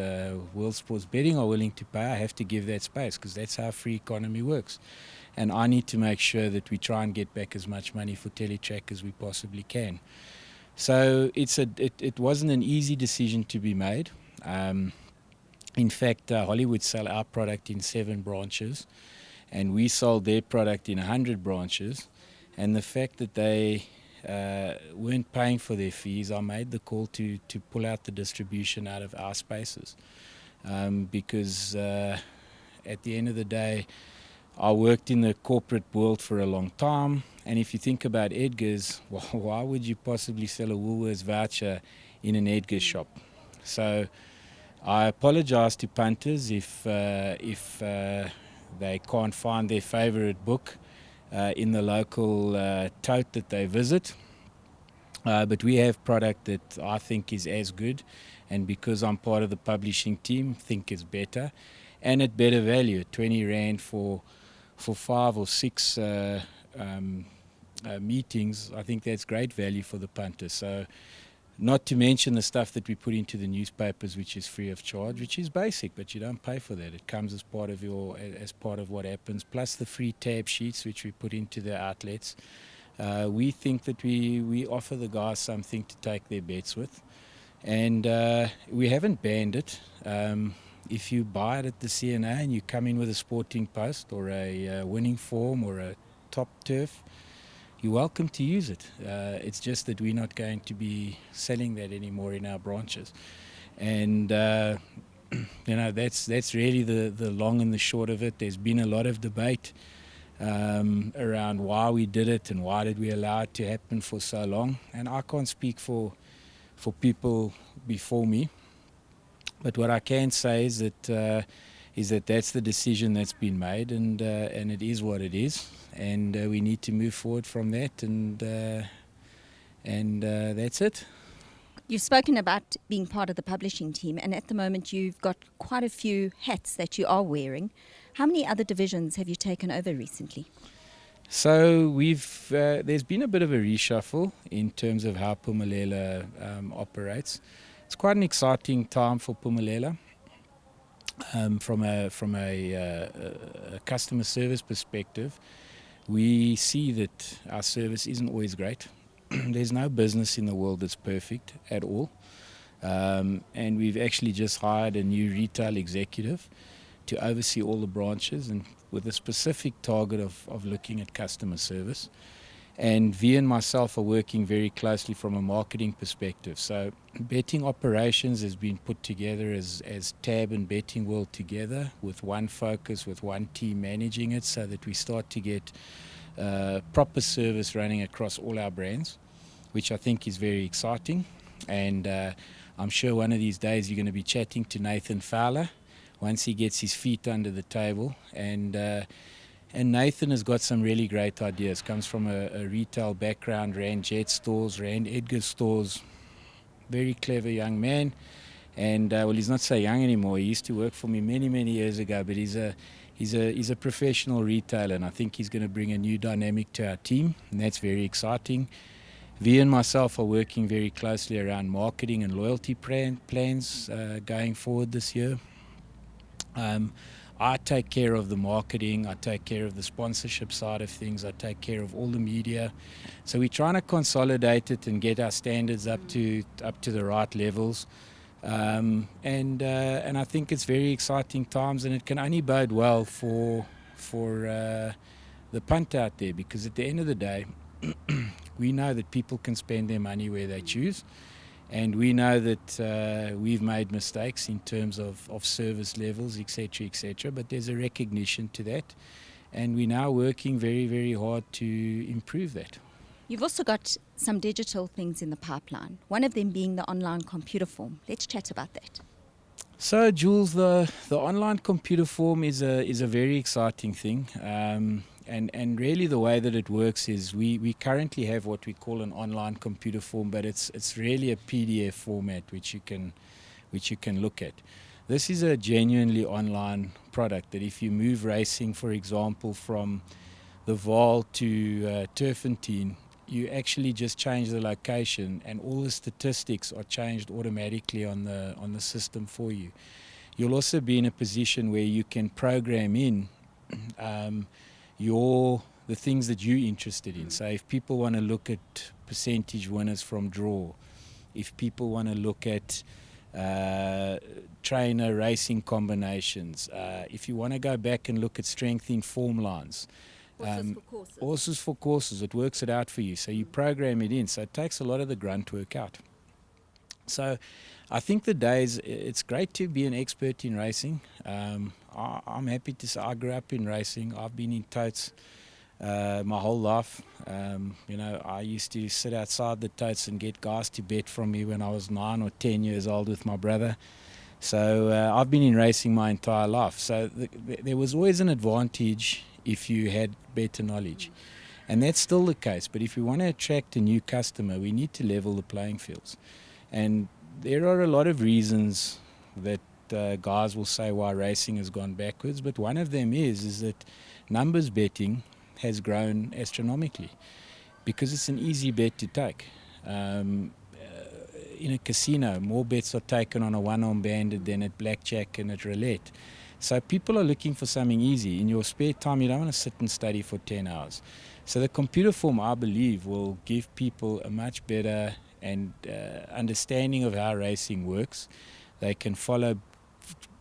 World Sports Betting are willing to pay, I have to give that space, because that's how free economy works. And I need to make sure that we try and get back as much money for Teletrack as we possibly can. So it wasn't an easy decision to be made. In fact, Hollywood sell our product in 7 branches, and we sold their product in 100 branches. And the fact that they weren't paying for their fees, I made the call to pull out the distribution out of our spaces, because at the end of the day, I worked in the corporate world for a long time, and if you think about Edgar's, well, why would you possibly sell a Woolworths voucher in an Edgar's shop? So I apologize to punters if they can't find their favorite book in the local tote that they visit. But we have product that I think is as good, and because I'm part of the publishing team, think it's better and at better value. 20 Rand for 5 or 6 meetings, I think that's great value for the punter. So, not to mention the stuff that we put into the newspapers, which is free of charge, which is basic, but you don't pay for that. It comes as part of what happens, plus the free tab sheets which we put into the outlets. We think that we offer the guys something to take their bets with, and we haven't banned it. If you buy it at the CNA and you come in with a Sporting Post or a winning form or a top turf, you're welcome to use it. It's just that we're not going to be selling that anymore in our branches. And that's really the long and the short of it. There's been a lot of debate around why we did it and why did we allow it to happen for so long. And I can't speak for people before me. But what I can say is that that's the decision that's been made, and it is what it is, and we need to move forward from that, and that's it. You've spoken about being part of the publishing team, and at the moment you've got quite a few hats that you are wearing. How many other divisions have you taken over recently? So there's been a bit of a reshuffle in terms of how Phumelela operates. It's quite an exciting time for Phumelela. From a customer service perspective, we see that our service isn't always great. There's no business in the world that's perfect at all. And we've actually just hired a new retail executive to oversee all the branches, and with a specific target of looking at customer service. And V and myself are working very closely from a marketing perspective. So betting operations has been put together as Tab and Betting World together, with one focus, with one team managing it, so that we start to get proper service running across all our brands, which I think is very exciting. And I'm sure one of these days you're going to be chatting to Nathan Fowler once he gets his feet under the table. And Nathan has got some really great ideas. Comes from a retail background, ran Jet stores, ran Edgar stores. Very clever young man. And well, he's not so young anymore. He used to work for me many, many years ago. But he's a professional retailer, and I think he's going to bring a new dynamic to our team, and that's very exciting. Vi and myself are working very closely around marketing and loyalty plans going forward this year. I take care of the marketing, I take care of the sponsorship side of things, I take care of all the media. So we're trying to consolidate it and get our standards up to the right levels. And I think it's very exciting times, and it can only bode well for the punt out there, because at the end of the day, we know that people can spend their money where they choose. And we know that we've made mistakes in terms of service levels, etc., but there's a recognition to that. And we're now working very, very hard to improve that. You've also got some digital things in the pipeline, one of them being the online computer form. Let's chat about that. So, Jules, the online computer form is a very exciting thing. And really the way that it works is we currently have what we call an online computer form, but it's really a PDF format which you can look at. This is a genuinely online product that if you move racing, for example, from the Vaal to Turfentine, you actually just change the location and all the statistics are changed automatically on the system for you. You'll also be in a position where you can program in the things that you're interested in. So if people want to look at percentage winners from draw, if people want to look at trainer racing combinations, if you want to go back and look at strength in form lines, horses for courses, it works it out for you. So you program it in. So it takes a lot of the grunt work out. So I think the days, it's great to be an expert in racing. I'm happy to say I grew up in racing. I've been in totes my whole life. I used to sit outside the totes and get guys to bet from me when I was 9 or 10 years old with my brother. So I've been in racing my entire life. So there was always an advantage if you had better knowledge. And that's still the case. But if we want to attract a new customer, we need to level the playing fields. And there are a lot of reasons that guys will say why racing has gone backwards, but one of them is that numbers betting has grown astronomically because it's an easy bet to take. In a casino, more bets are taken on a one-arm bandit than at blackjack and at roulette. So people are looking for something easy. In your spare time, you don't want to sit and study for 10 hours. So the computer form, I believe, will give people a much better and understanding of how racing works. They can follow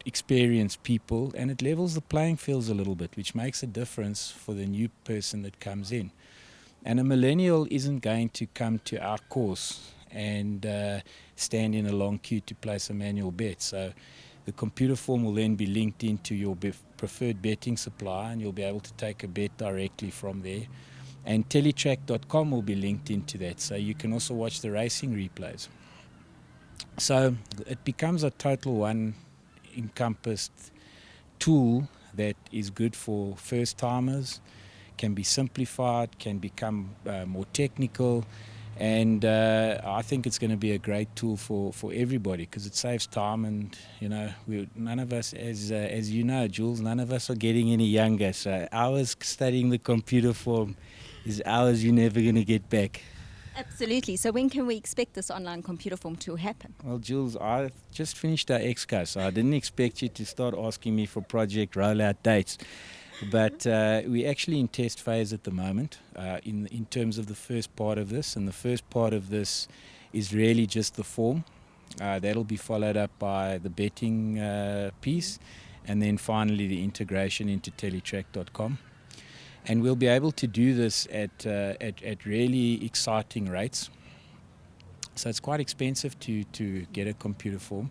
experienced people, and it levels the playing fields a little bit, which makes a difference for the new person that comes in. And a millennial isn't going to come to our course and stand in a long queue to place a manual bet. So the computer form will then be linked into your preferred betting supplier, and you'll be able to take a bet directly from there. And teletrack.com will be linked into that, so you can also watch the racing replays. So it becomes a total one encompassed tool that is good for first timers, can be simplified, can become more technical, and I think it's going to be a great tool for everybody because it saves time. And none of us, as you know, Jules, none of us are getting any younger, so hours studying the computer form is hours you're never going to get back. Absolutely. So when can we expect this online computer form to happen? Well, Jules, I just finished our Exco, so I didn't expect you to start asking me for project rollout dates. But we're actually in test phase at the moment in terms of the first part of this. And the first part of this is really just the form. That'll be followed up by the betting piece, and then finally the integration into teletrack.com. And we'll be able to do this at really exciting rates. So it's quite expensive to get a computer form.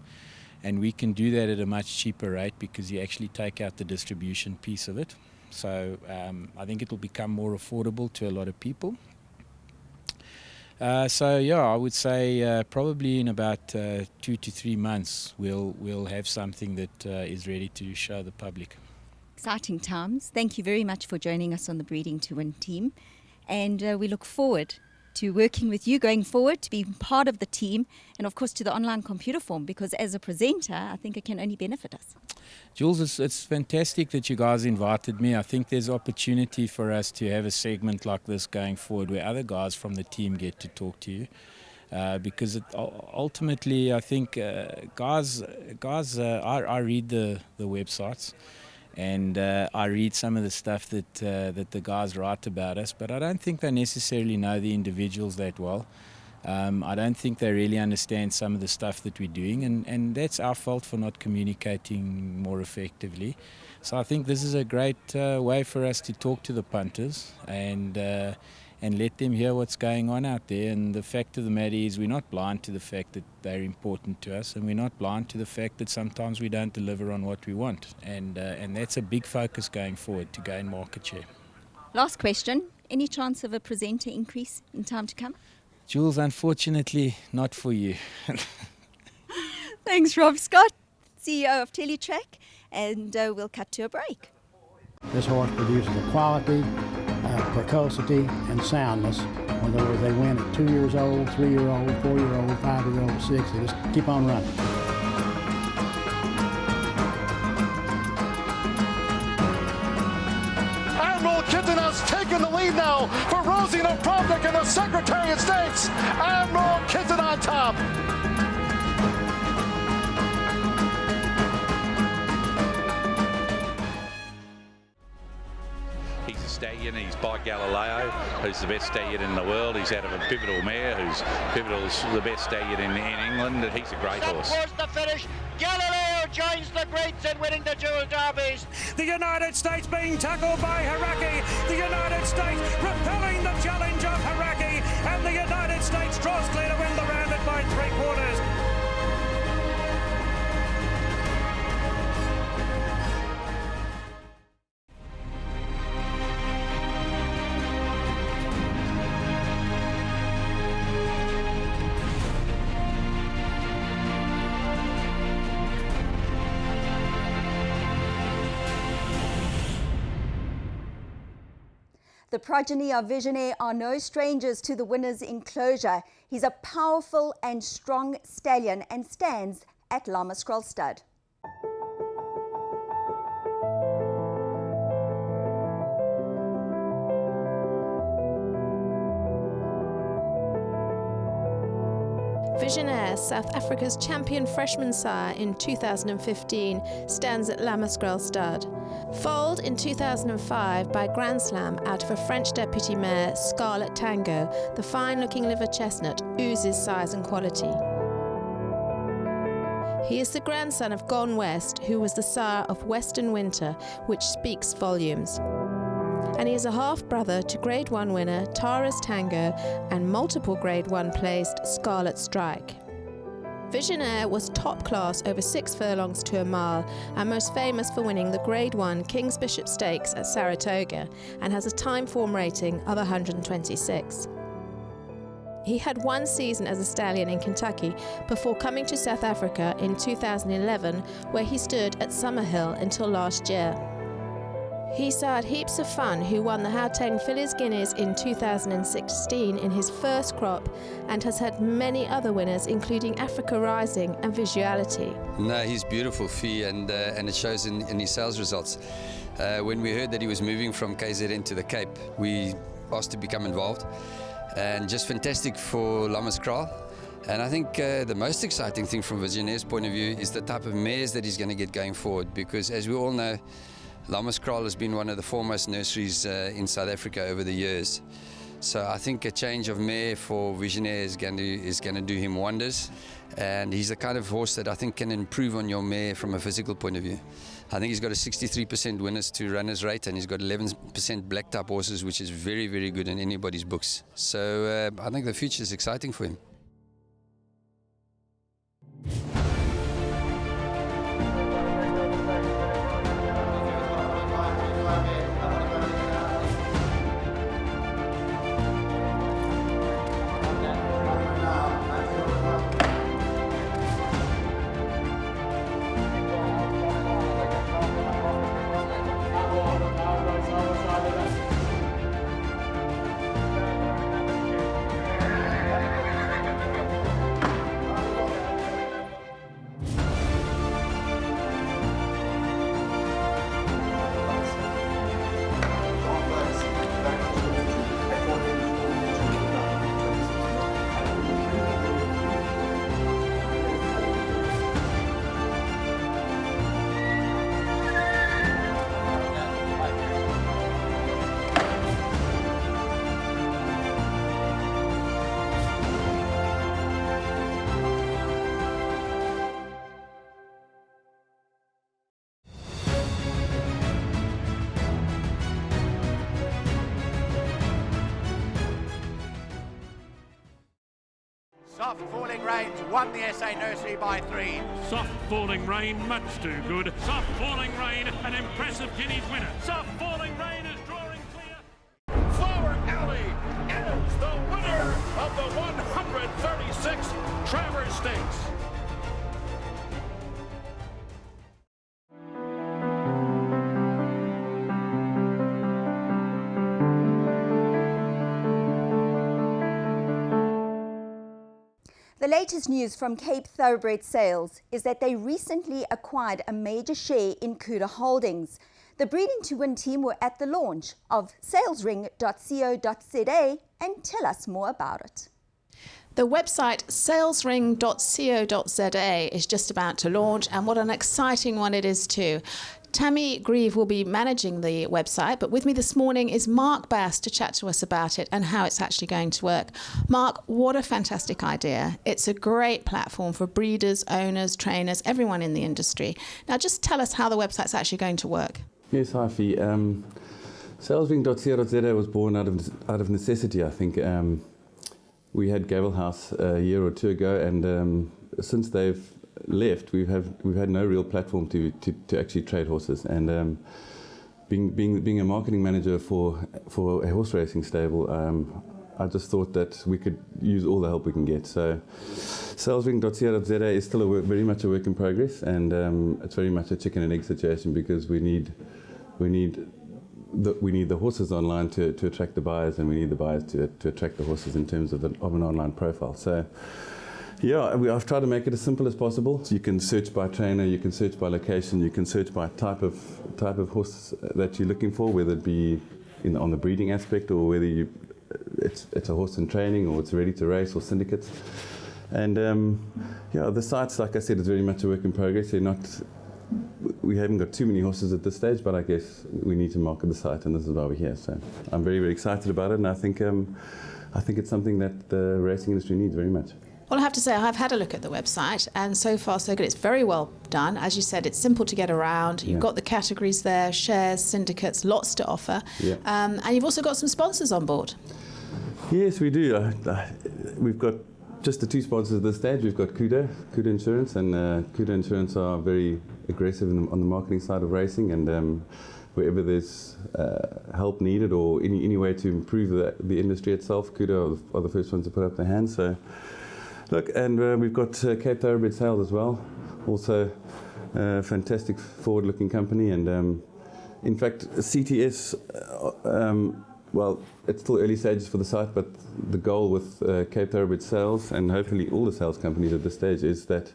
And we can do that at a much cheaper rate because you actually take out the distribution piece of it. So I think it will become more affordable to a lot of people. I would say probably in about 2 to 3 months we'll have something that is ready to show the public. Exciting times. Thank you very much for joining us on the Breeding to Win team. And we look forward to working with you going forward, to being part of the team, and of course to the online computer form, because as a presenter, I think it can only benefit us. Jules, it's fantastic that you guys invited me. I think there's opportunity for us to have a segment like this going forward where other guys from the team get to talk to you. Because ultimately, I think guys, I read the websites, and I read some of the stuff that the guys write about us, but I don't think they necessarily know the individuals that well. I don't think they really understand some of the stuff that we're doing, and that's our fault for not communicating more effectively. So I think this is a great way for us to talk to the punters and let them hear what's going on out there. And the fact of the matter is, we're not blind to the fact that they're important to us, and we're not blind to the fact that sometimes we don't deliver on what we want. And that's a big focus going forward, to gain market share. Last question, any chance of a presenter increase in time to come? Jules, unfortunately, not for you. Thanks, Rob Scott, CEO of Teletrack, and we'll cut to a break. This horse produces a quality, precocity, and soundness. In other words, they win at 2 years old, 3-year-old, 4-year-old, 5-year-old, 6. They just keep on running. Admiral Kittener's taken the lead now for Rosie Napravnik in the Secretary of State's. Admiral Kitten on top. He's a stallion. He's by Galileo, who's the best stallion in the world. He's out of a pivotal mare, who's pivotal's the best stallion in England. And he's a great horse. Towards the finish, Galileo joins the greats in winning the Jewel Derbies. The United States being tackled by Haraki. The United States repelling the challenge of Haraki, and the United States draws clear to win the round at by 3/4. The progeny of Visionaire are no strangers to the winner's enclosure. He's a powerful and strong stallion and stands at Lama Scroll Stud. Visionaire, South Africa's champion freshman sire in 2015, stands at Lama Scroll Stud. Foaled in 2005 by Grand Slam out of a French deputy mare, Scarlet Tango, the fine-looking liver chestnut oozes size and quality. He is the grandson of Gone West, who was the sire of Western Winter, which speaks volumes. And he is a half-brother to Grade 1 winner Tara's Tango and multiple Grade 1 placed Scarlet Strike. Visionaire was top class over 6 furlongs to a mile and most famous for winning the Grade 1 King's Bishop Stakes at Saratoga and has a time form rating of 126. He had one season as a stallion in Kentucky before coming to South Africa in 2011, where he stood at Summerhill until last year. He sired Heaps of Fun, who won the Gauteng Fillies Guineas in 2016 in his first crop, and has had many other winners, including Africa Rising and Visuality. No, he's beautiful, Fee, and it shows in his sales results. When we heard that he was moving from KZN to the Cape, we asked to become involved, and just fantastic for Lama Scroll. And I think the most exciting thing from Visionaire's point of view is the type of mares that he's going to get going forward, because as we all know, Lama Scroll has been one of the foremost nurseries in South Africa over the years. So I think a change of mare for Visionaire is going to do him wonders. And he's the kind of horse that I think can improve on your mare from a physical point of view. I think he's got a 63% winners to runners rate, and he's got 11% black type horses, which is very, very good in anybody's books. So I think the future is exciting for him. Soft Falling Rain's won the SA Nursery by 3. Soft Falling Rain, much too good. Soft Falling Rain, an impressive Guineas winner. Soft Falling Rain is drawing clear. Flower Alley is the winner of the 136 Travers Stakes. The latest news from Cape Thoroughbred Sales is that they recently acquired a major share in Cuda Holdings. The Breeding to Win team were at the launch of salesring.co.za and tell us more about it. The website salesring.co.za is just about to launch, and what an exciting one it is too. Tammy Grieve will be managing the website, but with me this morning is Mark Bass to chat to us about it and how it's actually going to work. Mark, what a fantastic idea. It's a great platform for breeders, owners, trainers, everyone in the industry. Now just tell us how the website's actually going to work. Yes, hi Fee. Salesring.co.za was born out of necessity, I think. We had Gavel House a year or two ago, and since they've left, we've had no real platform to actually trade horses. And being a marketing manager for a horse racing stable, I just thought that we could use all the help we can get. So salesring.co.za is still very much a work in progress, and it's very much a chicken and egg situation, because we need the horses online to attract the buyers, and we need the buyers to attract the horses in terms of an online profile. So yeah, I've tried to make it as simple as possible. So you can search by trainer, you can search by location, you can search by type of horse that you're looking for, whether it be on the breeding aspect, or whether it's a horse in training, or it's ready to race, or syndicates. And yeah, the sites, like I said, is very much a work in progress. We haven't got too many horses at this stage, but I guess we need to market the site, and this is why we're here. So I'm very, very excited about it, and I think it's something that the racing industry needs very much. Well, I have to say, I've had a look at the website, and so far so good. It's very well done. As you said, it's simple to get around. You've got the categories there, shares, syndicates, lots to offer. Yeah. And you've also got some sponsors on board. Yes, we do. We've got just the two sponsors at this stage. We've got Cuda Insurance, and Cuda Insurance are very aggressive on the marketing side of racing, and wherever there's help needed, or any way to improve the industry itself, Cuda are the first ones to put up their hands. So look, and we've got Cape Thoroughbred Sales as well, also a fantastic forward-looking company. And in fact, CTS, well, it's still early stages for the site, but the goal with Cape Thoroughbred Sales, and hopefully all the sales companies at this stage, is that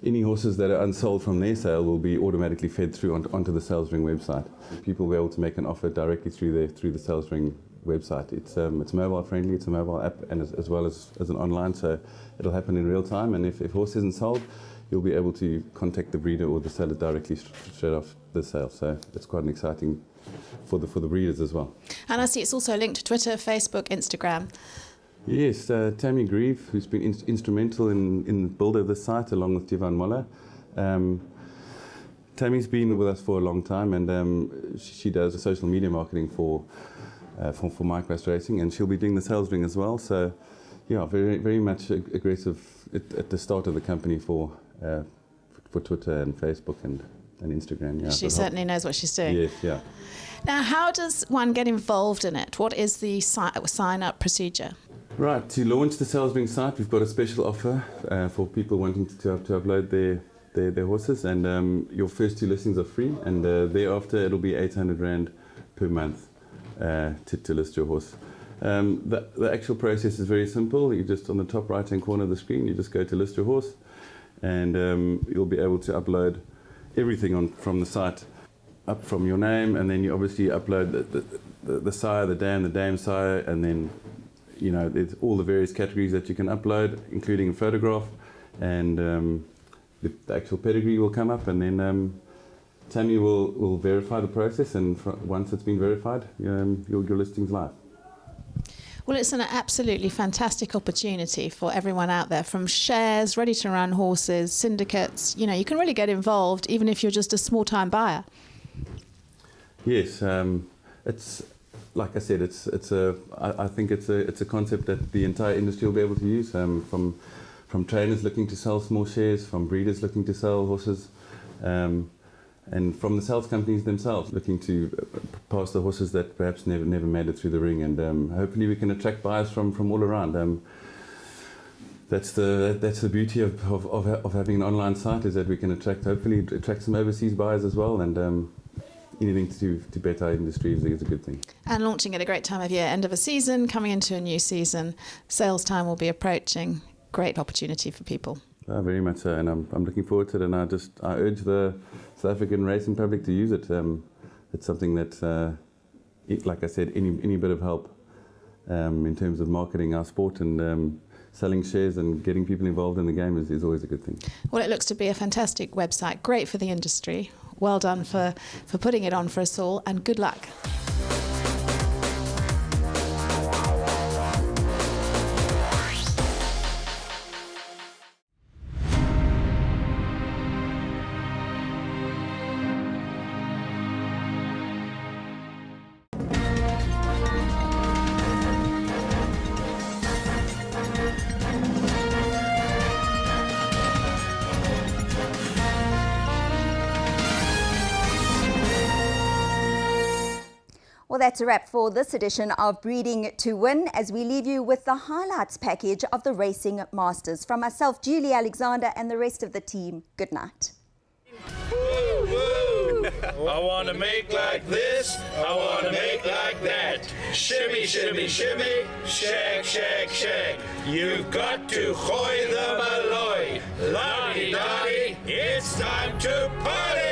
any horses that are unsold from their sale will be automatically fed through onto the SalesRing website. People will be able to make an offer directly through the SalesRing website. It's mobile friendly, it's a mobile app, and as well as an online, so it'll happen in real time. And if horse isn't sold, you'll be able to contact the breeder or the seller directly straight off the sale. So it's quite an exciting for the breeders as well. And I see it's also linked to Twitter, Facebook, Instagram. Yes, Tammy Grieve, who's been instrumental in the build of the site, along with Jivan Moller. Tammy's been with us for a long time, and she does social media marketing for Micros Racing, and she'll be doing the SalesRing as well. So yeah, very, very much aggressive at the start of the company for Twitter and Facebook and Instagram. Yeah, she certainly knows what she's doing. Yes, yeah. Now, how does one get involved in it? What is the sign-up procedure? Right, to launch the SalesRing site, we've got a special offer for people wanting to upload their horses, and your first 2 listings are free, and thereafter it'll be 800 Rand per month to list your horse. The actual process is very simple. You just, on the top right hand corner of the screen, you just go to list your horse, and you'll be able to upload everything from the site, up from your name, and then you obviously upload the sire, the dam sire, and then there's all the various categories that you can upload, including a photograph, and the actual pedigree will come up, and then Tammy will verify the process, and once it's been verified, your listing's live. Well, it's an absolutely fantastic opportunity for everyone out there, from shares, ready-to-run horses, syndicates. You can really get involved even if you're just a small-time buyer. Yes, like I said, I think it's a concept that the entire industry will be able to use. From trainers looking to sell small shares, from breeders looking to sell horses, and from the sales companies themselves looking to pass the horses that perhaps never made it through the ring. And hopefully we can attract buyers from all around. That's the beauty of having an online site, is that we can hopefully attract some overseas buyers as well. And anything to better our industry is a good thing. And launching at a great time of year, end of a season, coming into a new season, sales time will be approaching. Great opportunity for people. Very much so, and I'm looking forward to it. And I urge the South African racing public to use it. It's something that, like I said, any bit of help in terms of marketing our sport and selling shares and getting people involved in the game is always a good thing. Well, it looks to be a fantastic website, great for the industry. Well done for putting it on for us all, and good luck. Well, that's a wrap for this edition of Breeding to Win, as we leave you with the highlights package of the Racing Masters. From myself, Julie Alexander, and the rest of the team, good night. Woo, woo. I want to make like this, I want to make like that. Shimmy, shimmy, shimmy, shake, shake, shake. You've got to hoy the malloy. La-di-da-di, it's time to party!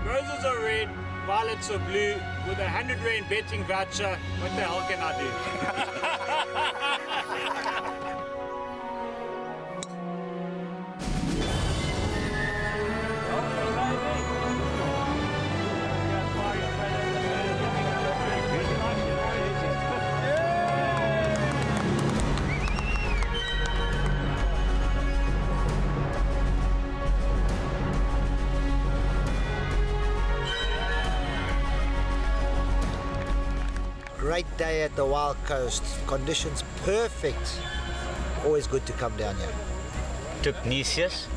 Roses are red, violets are blue, with a 100 Rand betting voucher. What the hell can I do? Great day at the Wild Coast. Conditions perfect. Always good to come down here. Took Nisius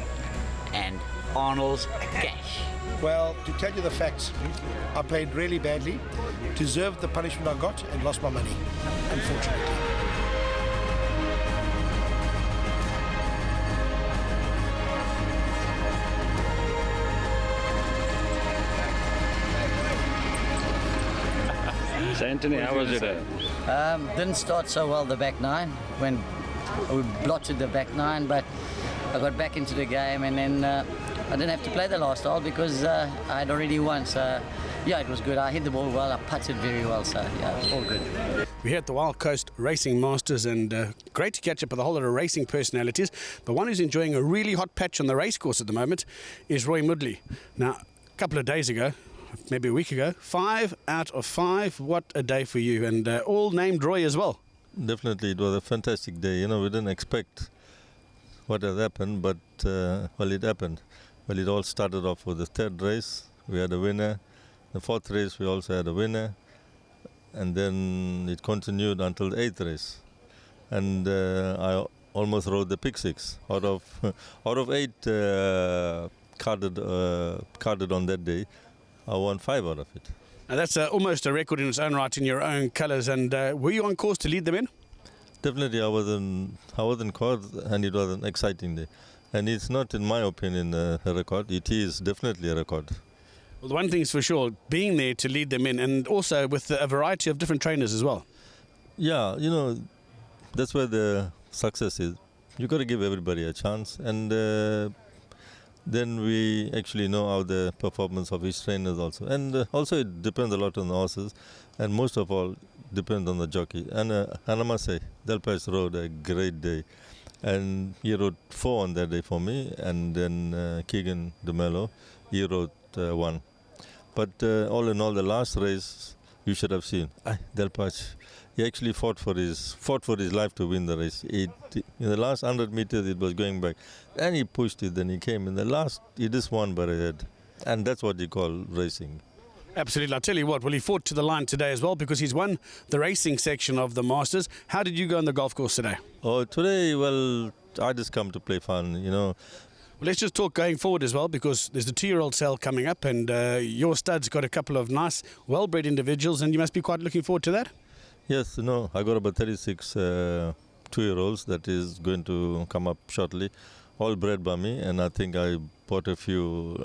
and Arnold's cash. Well, to tell you the facts, I played really badly, deserved the punishment I got, and lost my money, unfortunately. So Anthony, how was it? Didn't start so well the back nine when we blotted the back nine, but I got back into the game and then I didn't have to play the last hole because I had already won. So yeah, it was good. I hit the ball well, I putted very well, so yeah, it's all good. We're here at the Wild Coast Racing Masters, and great to catch up with a whole lot of racing personalities. But one who's enjoying a really hot patch on the racecourse at the moment is Roy Moodley. Now, a couple of days ago, maybe a week ago, 5 out of 5. What a day for you, and all named Roy as well. Definitely, it was a fantastic day. You know, we didn't expect what had happened, but well, it happened. Well, it all started off with the third race. We had a winner. The fourth race, we also had a winner. And then it continued until the eighth race. And I almost rode the pick six. Out of 8 carded on that day, I won 5 out of it. Now that's almost a record in its own right in your own colours. And were you on course to lead them in? Definitely, I was on course, and it was an exciting day. And it's not, in my opinion, a record. It is definitely a record. Well, one thing is for sure, being there to lead them in, and also with a variety of different trainers as well. Yeah, you know, that's where the success is. You got to give everybody a chance, and then we actually know how the performance of each trainer is also. And also it depends a lot on the horses, and most of all depends on the jockey. And I must say, Delpech rode a great day, and he rode 4 on that day for me, and then Keegan DeMello, he rode 1. But all in all, the last race you should have seen. Delpech, he actually fought for his life to win the race. In the last 100 meters, it was going back, and he pushed it. Then he came in the last. He just won by a head, and that's what you call racing. Absolutely. I'll tell you what. Well, he fought to the line today as well because he's won the racing section of the Masters. How did you go on the golf course today? Oh, today, well, I just come to play fun, you know. Well, let's just talk going forward as well, because there's the 2-year-old sale coming up, and your stud's got a couple of nice, well-bred individuals, and you must be quite looking forward to that. Yes, no, I got about 36 2-year-olds that is going to come up shortly, all bred by me, and I think I bought a few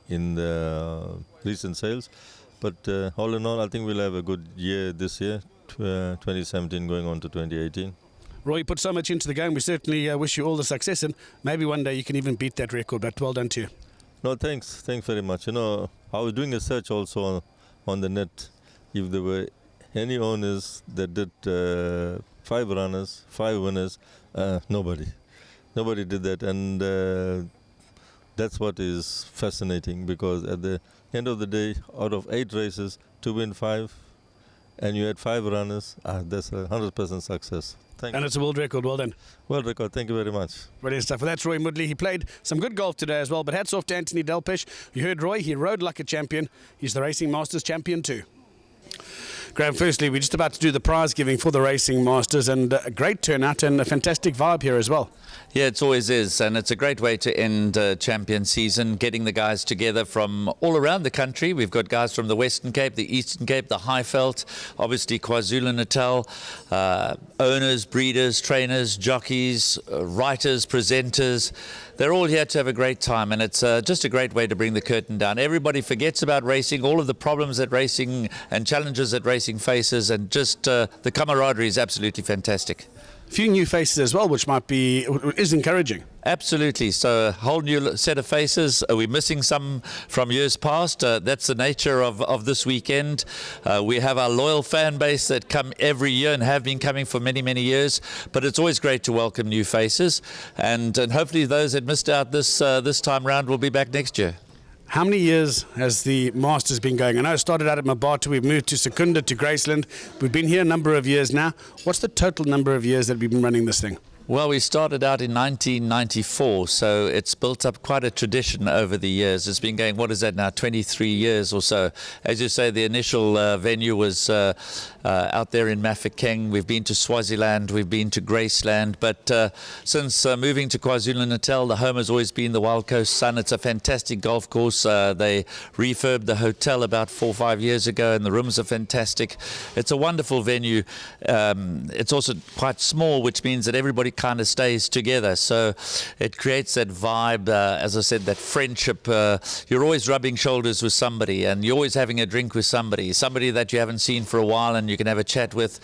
in the recent sales. But all in all, I think we'll have a good year this year, 2017 going on to 2018. Roy, you put so much into the game. We certainly wish you all the success, and maybe one day you can even beat that record, but well done to you. No, thanks very much. You know, I was doing a search also on the net if there were any owners that did 5 runners, 5 winners. Nobody did that, and that's what is fascinating, because at the end of the day, out of 8 races, to win 5, and you had 5 runners, that's a 100% success. And it's a world record. Well done. World record. Thank you very much. Brilliant stuff. Well, that's Roy Moodley. He played some good golf today as well, but hats off to Anthony Delpech. You heard Roy. He rode like a champion. He's the Racing Masters champion too. Graham, firstly, we're just about to do the prize giving for the Racing Masters, and a great turnout and a fantastic vibe here as well. Yeah, it always is, and it's a great way to end champion season, getting the guys together from all around the country. We've got guys from the Western Cape, the Eastern Cape, the Highveld, obviously KwaZulu-Natal, owners, breeders, trainers, jockeys, writers, presenters. They're all here to have a great time, and it's just a great way to bring the curtain down. Everybody forgets about racing, all of the problems that racing and challenges that racing faces, and just the camaraderie is absolutely fantastic. few new faces as well, which is encouraging. Absolutely. So a whole new set of faces. We're missing some from years past. That's the nature of this weekend. We have our loyal fan base that come every year and have been coming for many, many years. But it's always great to welcome new faces. And hopefully those that missed out this time round will be back next year. How many years has the Masters been going? I know it started out at Mabata, we've moved to Secunda, to Graceland. We've been here a number of years now. What's the total number of years that we've been running this thing? Well, we started out in 1994, so it's built up quite a tradition over the years. It's been going, what is that now, 23 years or so. As you say, the initial venue was out there in Mafeking. We've been to Swaziland, we've been to Graceland, but since moving to KwaZulu-Natal, the home has always been the Wild Coast Sun. It's a fantastic golf course. They refurbed the hotel about 4 or 5 years ago, and the rooms are fantastic. It's a wonderful venue. It's also quite small, which means that everybody kind of stays together, so it creates that vibe, as I said, that friendship. You're always rubbing shoulders with somebody, and you're always having a drink with somebody that you haven't seen for a while, and you can have a chat with.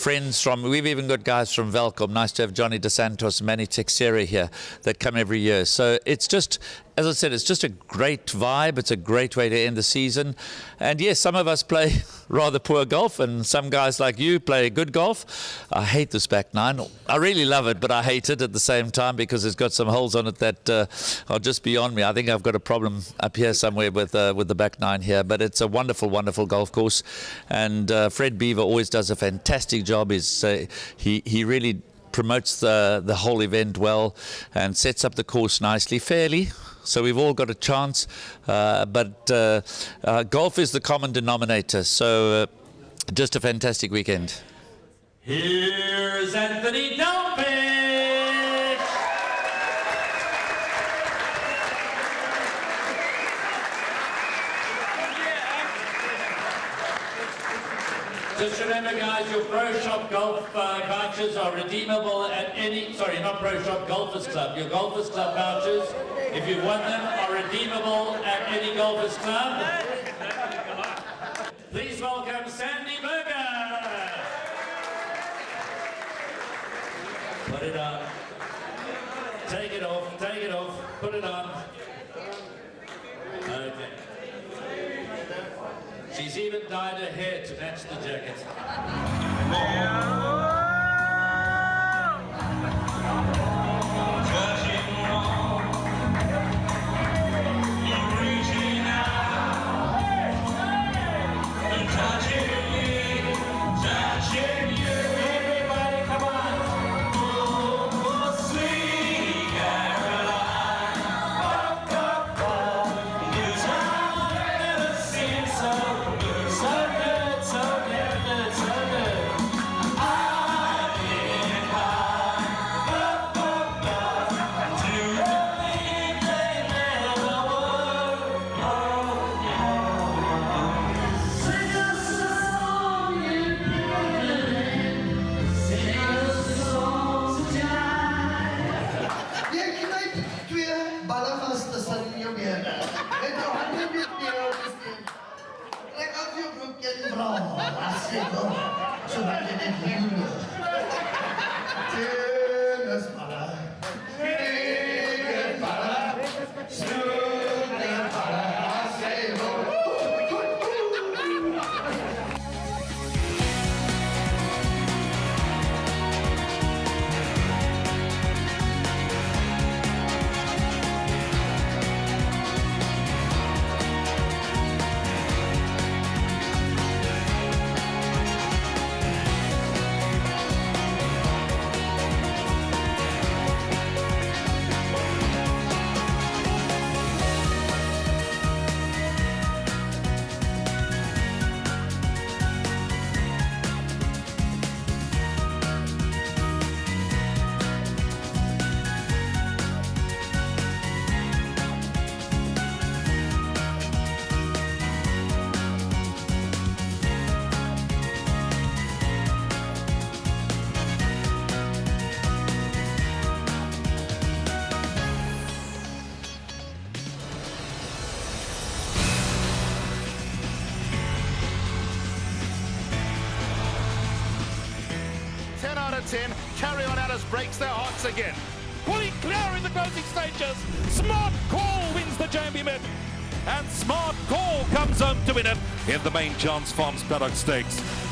We've even got guys from Velcom. Nice to have Johnny Dos Santos, Manny Teixeira here that come every year. So it's just, as I said, it's just a great vibe. It's a great way to end the season. And yes, some of us play rather poor golf, and some guys like you play good golf. I hate this back nine. I really love it, but I hate it at the same time because it's got some holes on it that are just beyond me. I think I've got a problem up here somewhere with the back nine here, but it's a wonderful, wonderful golf course. And Fred Beaver always does a fantastic job. He really promotes the whole event well and sets up the course nicely, fairly. So we've all got a chance, but golf is the common denominator. So just a fantastic weekend. Here's Anthony Delpit. Just remember, guys, your Pro Shop Golf vouchers are redeemable at any, sorry, not Pro Shop, Golfers Club. Your Golfers Club vouchers, if you've won them, are redeemable at any Golfers Club. Please welcome Sandy Berger. Put it on. Take it off, put it on. Okay. She's even dyed her hair to match the jacket. 10. Carry On Alice breaks their hearts again. Pulling clear in the closing stages. Smart Call wins the Jambi Mid. And Smart Call comes home to win it in the main Johns Farms Paddock Stakes.